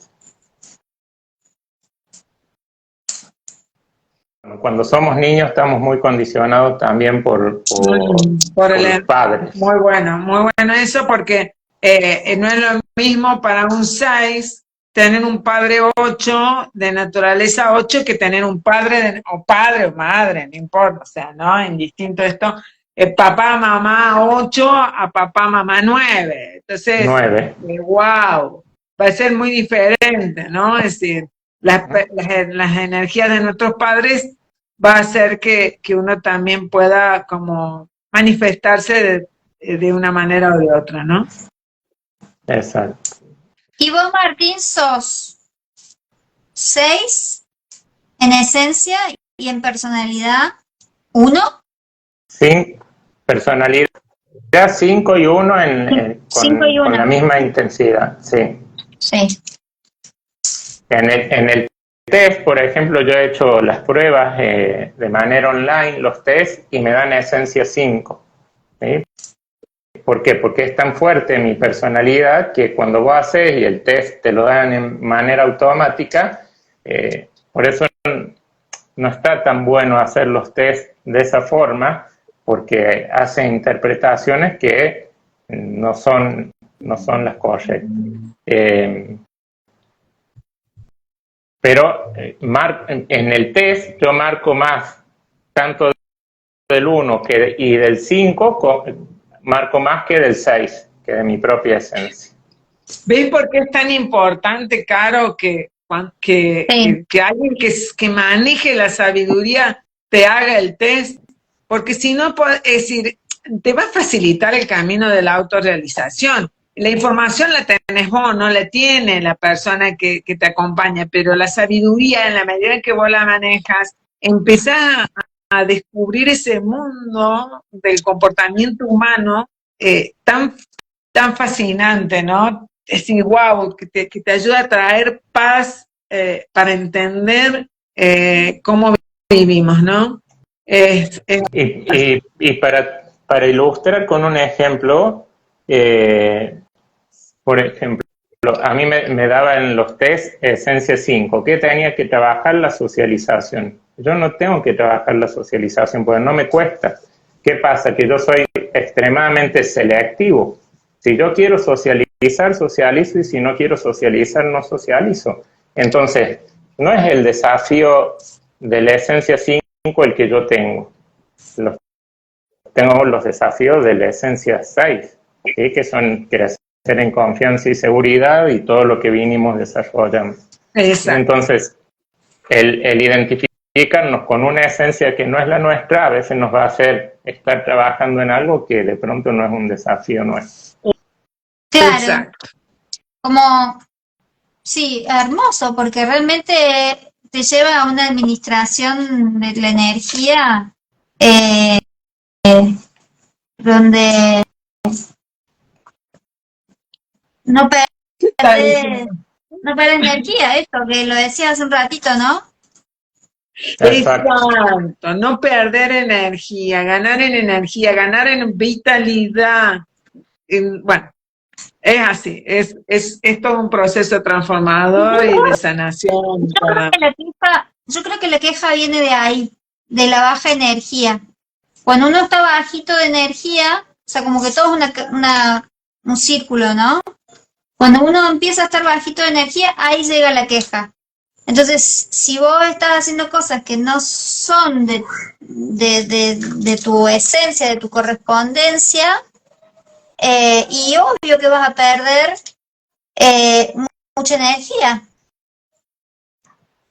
Cuando somos niños estamos muy condicionados también Por por los padres. muy bueno eso, porque no es lo mismo para un 6 tener un padre 8 de naturaleza 8 que tener un padre o madre, no importa, o sea, ¿no? Indistinto esto, papá, mamá 8 a papá, mamá 9. Entonces, 9. wow, va a ser muy diferente, ¿no? Es decir, las energías de nuestros padres va a hacer que uno también pueda como manifestarse de una manera o de otra, ¿no? Exacto. Y vos, Martín, sos 6 en esencia y en personalidad, 1. Sí, personalidad 5 y 1 5 y con la 1. misma intensidad, sí. Sí. En el test, por ejemplo, yo he hecho las pruebas de manera online, los test, y me dan esencia 5. ¿Sí? ¿Por qué? Porque es tan fuerte mi personalidad que cuando vos haces y el test te lo dan en manera automática, por eso no está tan bueno hacer los test de esa forma, porque hacen interpretaciones que no son las correctas. Pero en el test yo marco más, tanto del 1 y del 5, marco más que del 6, que de mi propia esencia. ¿Ves por qué es tan importante, Caro, Sí. que alguien que maneje la sabiduría te haga el test? Porque si no, es decir, te va a facilitar el camino de la autorrealización. La información la tenés vos, no la tiene la persona que te acompaña, pero la sabiduría, en la medida en que vos la manejas, empezás a descubrir ese mundo del comportamiento humano tan fascinante, ¿no? Es decir, wow, que te ayuda a traer paz para entender cómo vivimos, ¿no? Y para ilustrar con un ejemplo, por ejemplo, a mí me daba en los test esencia 5, que tenía que trabajar la socialización. Yo no tengo que trabajar la socialización porque no me cuesta. ¿Qué pasa? Que yo soy extremadamente selectivo. Si yo quiero socializar, socializo, y si no quiero socializar, no socializo. Entonces, no es el desafío de la esencia 5 el que yo tengo. Tengo los desafíos de la esencia 6, ¿sí? Que son crecer en confianza y seguridad y todo lo que vinimos desarrollando. Exacto. Entonces, el identificarnos con una esencia que no es la nuestra a veces nos va a hacer estar trabajando en algo que de pronto no es un desafío nuestro. Claro. Exacto. Como, sí, hermoso, porque realmente te lleva a una administración de la energía donde no ¿Qué está diciendo? perdés, no perdés energía, esto que lo decía hace un ratito, ¿no? Exacto. Exacto, no perder energía, ganar en vitalidad. Bueno, es así, es todo un proceso transformador y de sanación. Yo creo que la queja viene de ahí, de la baja energía. Cuando uno está bajito de energía, o sea, como que todo es un círculo, ¿no? Cuando uno empieza a estar bajito de energía, ahí llega la queja. Entonces, si vos estás haciendo cosas que no son de tu esencia, de tu correspondencia, y obvio que vas a perder mucha energía.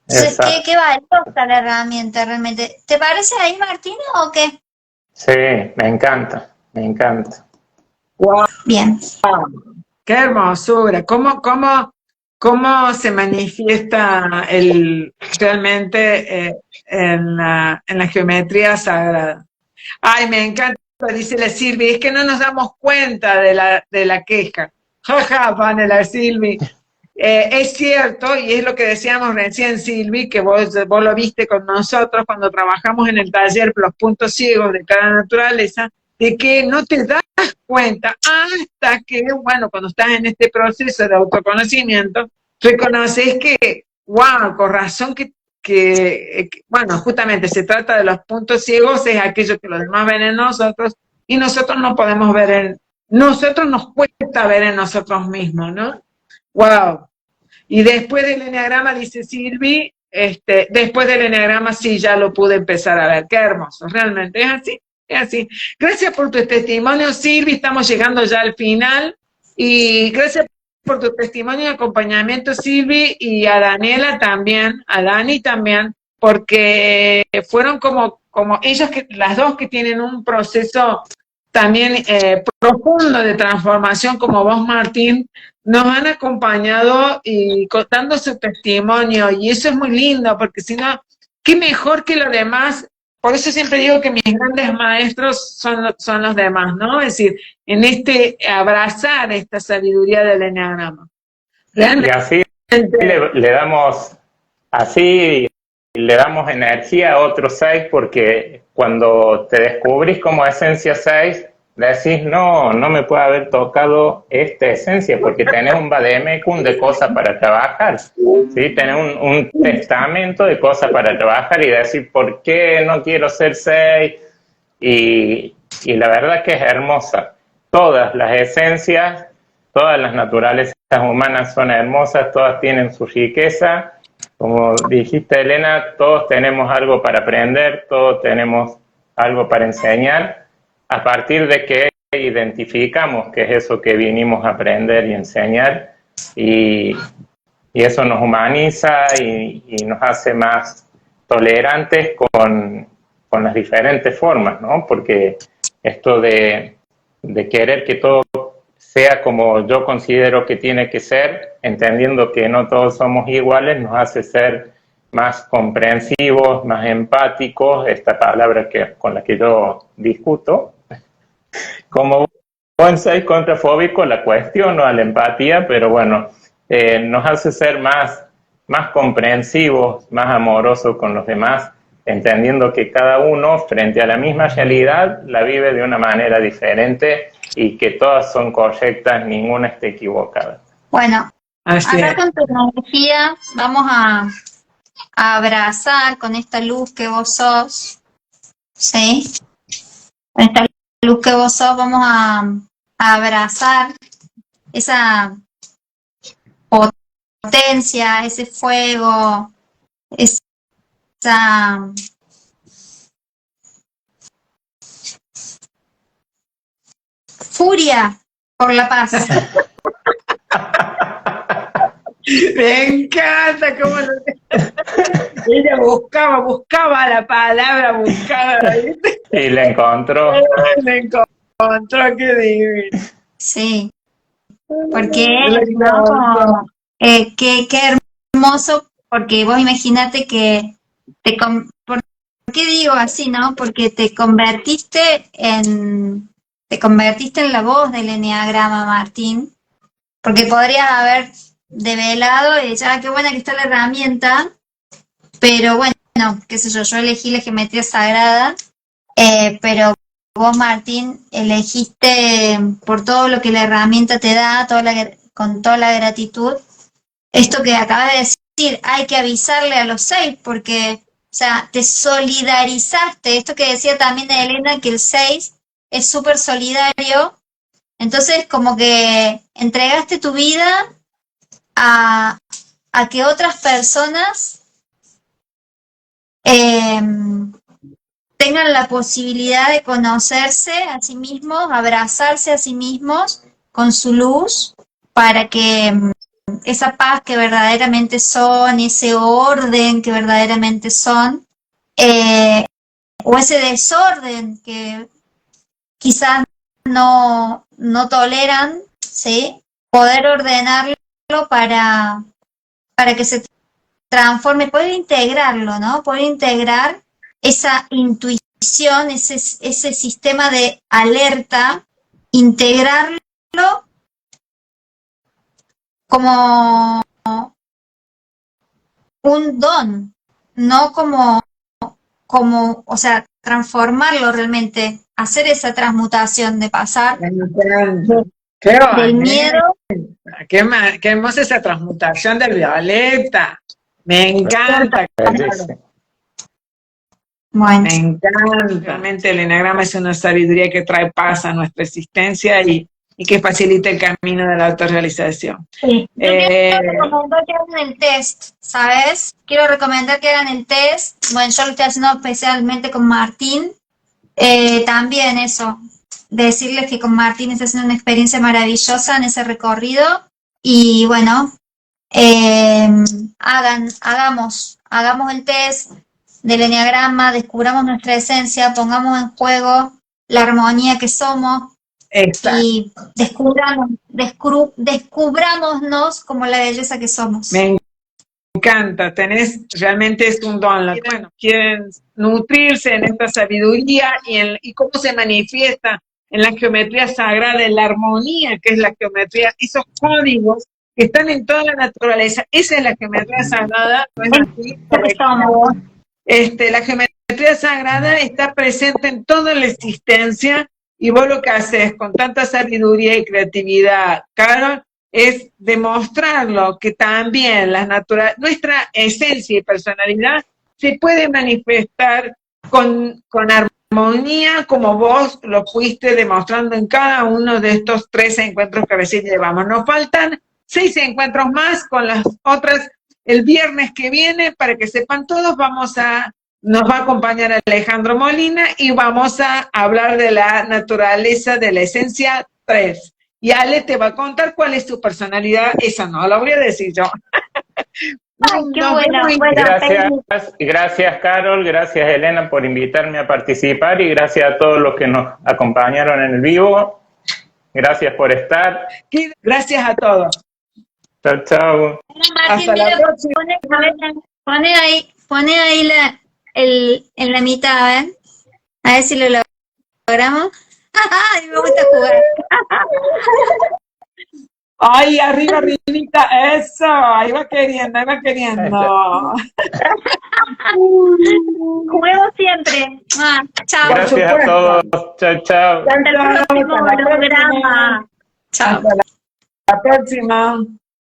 Entonces, Exacto. ¿qué valiosa la herramienta realmente? ¿Te parece ahí, Martina, o qué? Sí, me encanta, me encanta. Wow, Bien. qué hermosura. ¿Cómo se manifiesta realmente en la geometría sagrada? Ay, me encanta, dice la Silvi, es que no nos damos cuenta de la queja. Jaja, pane la Silvi. Es cierto, y es lo que decíamos recién, Silvi, que vos lo viste con nosotros cuando trabajamos en el taller Los puntos ciegos de cada naturaleza, de que no te das cuenta hasta que, bueno, cuando estás en este proceso de autoconocimiento, reconoces que, wow, con razón bueno, justamente se trata de los puntos ciegos, es aquello que los demás ven en nosotros, y nosotros no podemos nosotros nos cuesta ver en nosotros mismos, ¿no? Wow. Y después del enneagrama, dice Silvi, después del enneagrama sí ya lo pude empezar a ver. Qué hermoso, realmente, es así, es así. Gracias por tu testimonio, Silvi, estamos llegando ya al final. Y gracias por tu testimonio y acompañamiento, Silvi, y a Daniela también, a Dani también, porque fueron como ellos, las dos que tienen un proceso también profundo de transformación, como vos, Martín, nos han acompañado y contando su testimonio, y eso es muy lindo, porque si no, qué mejor que los demás. Por eso siempre digo que mis grandes maestros son los demás, ¿no? Es decir, en abrazar esta sabiduría del enneagrama. Y Realmente. así le damos, así le damos energía a otros 6, porque cuando te descubrís como esencia 6, decís, no me puede haber tocado esta esencia, porque tenés un vademecum de cosas para trabajar, ¿sí? Tenés un testamento de cosas para trabajar y decir, ¿por qué no quiero ser 6? Y la verdad que es hermosa. Todas las esencias, todas las naturalezas humanas son hermosas, todas tienen su riqueza. Como dijiste, Elena, todos tenemos algo para aprender, todos tenemos algo para enseñar, a partir de que identificamos qué es eso que vinimos a aprender y enseñar, y eso nos humaniza y nos hace más tolerantes con las diferentes formas, ¿no? Porque esto de querer que todo sea como yo considero que tiene que ser, entendiendo que no todos somos iguales, nos hace ser más comprensivos, más empáticos, esta palabra con la que yo discuto. Como buen 6 contrafóbico la cuestiono a la empatía, pero bueno, nos hace ser más comprensivos, más amorosos con los demás, entendiendo que cada uno frente a la misma realidad la vive de una manera diferente y que todas son correctas, ninguna está equivocada. Bueno, Así acá es. con tecnología vamos a abrazar con esta luz que vos sos, ¿sí? Con esta luz que vos sos vamos a abrazar esa potencia, ese fuego, esa furia por la paz. Me encanta cómo ella buscaba la palabra, ¿viste? Y la encontró. La encontró, qué divino. Sí, porque ¿no? Qué hermoso, porque vos imaginate que ¿por qué digo así, no? Porque te convertiste en la voz del enneagrama, Martín, porque podrías haber develado y decir, qué buena que está la herramienta, pero bueno, qué sé yo elegí la geometría sagrada, pero vos, Martín, elegiste por todo lo que la herramienta te da, con toda la gratitud, esto que acabas de decir, hay que avisarle a los 6 porque, o sea, te solidarizaste, esto que decía también Elena, que el 6 es súper solidario, entonces como que entregaste tu vida a que otras personas tengan la posibilidad de conocerse a sí mismos, abrazarse a sí mismos con su luz, para que esa paz que verdaderamente son, ese orden que verdaderamente son, o ese desorden que quizás no toleran, ¿sí? Poder ordenarlo para que se transforme, poder integrarlo, ¿no? Poder integrar esa intuición, ese sistema de alerta, integrarlo como un don, no o sea, transformarlo realmente, hacer esa transmutación de pasar del miedo. Qué hermosa esa transmutación del violeta. Me encanta. Bueno. Me encanta. Realmente el enagrama es una sabiduría que trae paz a nuestra existencia y que facilita el camino de la autorrealización. Sí. Yo quiero recomendar que hagan el test, ¿sabes? Quiero recomendar que hagan el test. Bueno, yo lo estoy haciendo especialmente con Martín. También eso, decirles que con Martín está haciendo una experiencia maravillosa en ese recorrido. Y bueno, hagamos el test del eneagrama, descubramos nuestra esencia, pongamos en juego la armonía que somos. Exacto. Y descubrámonos como la belleza que somos. Me encanta, realmente es un don. Bueno, quieren nutrirse en esta sabiduría y cómo se manifiesta en la geometría sagrada, en la armonía que es la geometría, esos códigos que están en toda la naturaleza. Esa es la geometría sagrada, ¿no es así? La geometría sagrada está presente en toda la existencia. Y vos lo que haces con tanta sabiduría y creatividad, Carol, es demostrarlo que también nuestra esencia y personalidad se puede manifestar con armonía, como vos lo fuiste demostrando en cada uno de estos 13 encuentros que recién llevamos. Nos faltan 6 encuentros más con las otras el viernes que viene, para que sepan todos, nos va a acompañar Alejandro Molina y vamos a hablar de la naturaleza de la esencia 3. Y Ale te va a contar cuál es tu personalidad, eso no lo voy a decir yo. Ay, qué bueno. Gracias, Carol, gracias, Elena, por invitarme a participar y gracias a todos los que nos acompañaron en el vivo. Gracias por estar. Gracias a todos. Chao, chao. Hasta la próxima. Pone ahí en la mitad, ¿ven? A ver si lo logramos. ¡Ay, me gusta jugar! ¡Ay, arriba, arribita! ¡Eso! Ahí va queriendo. Juguemos siempre. Chao. Gracias a todos. Chao, chao. Hasta el próximo programa. Chao. Hasta la próxima.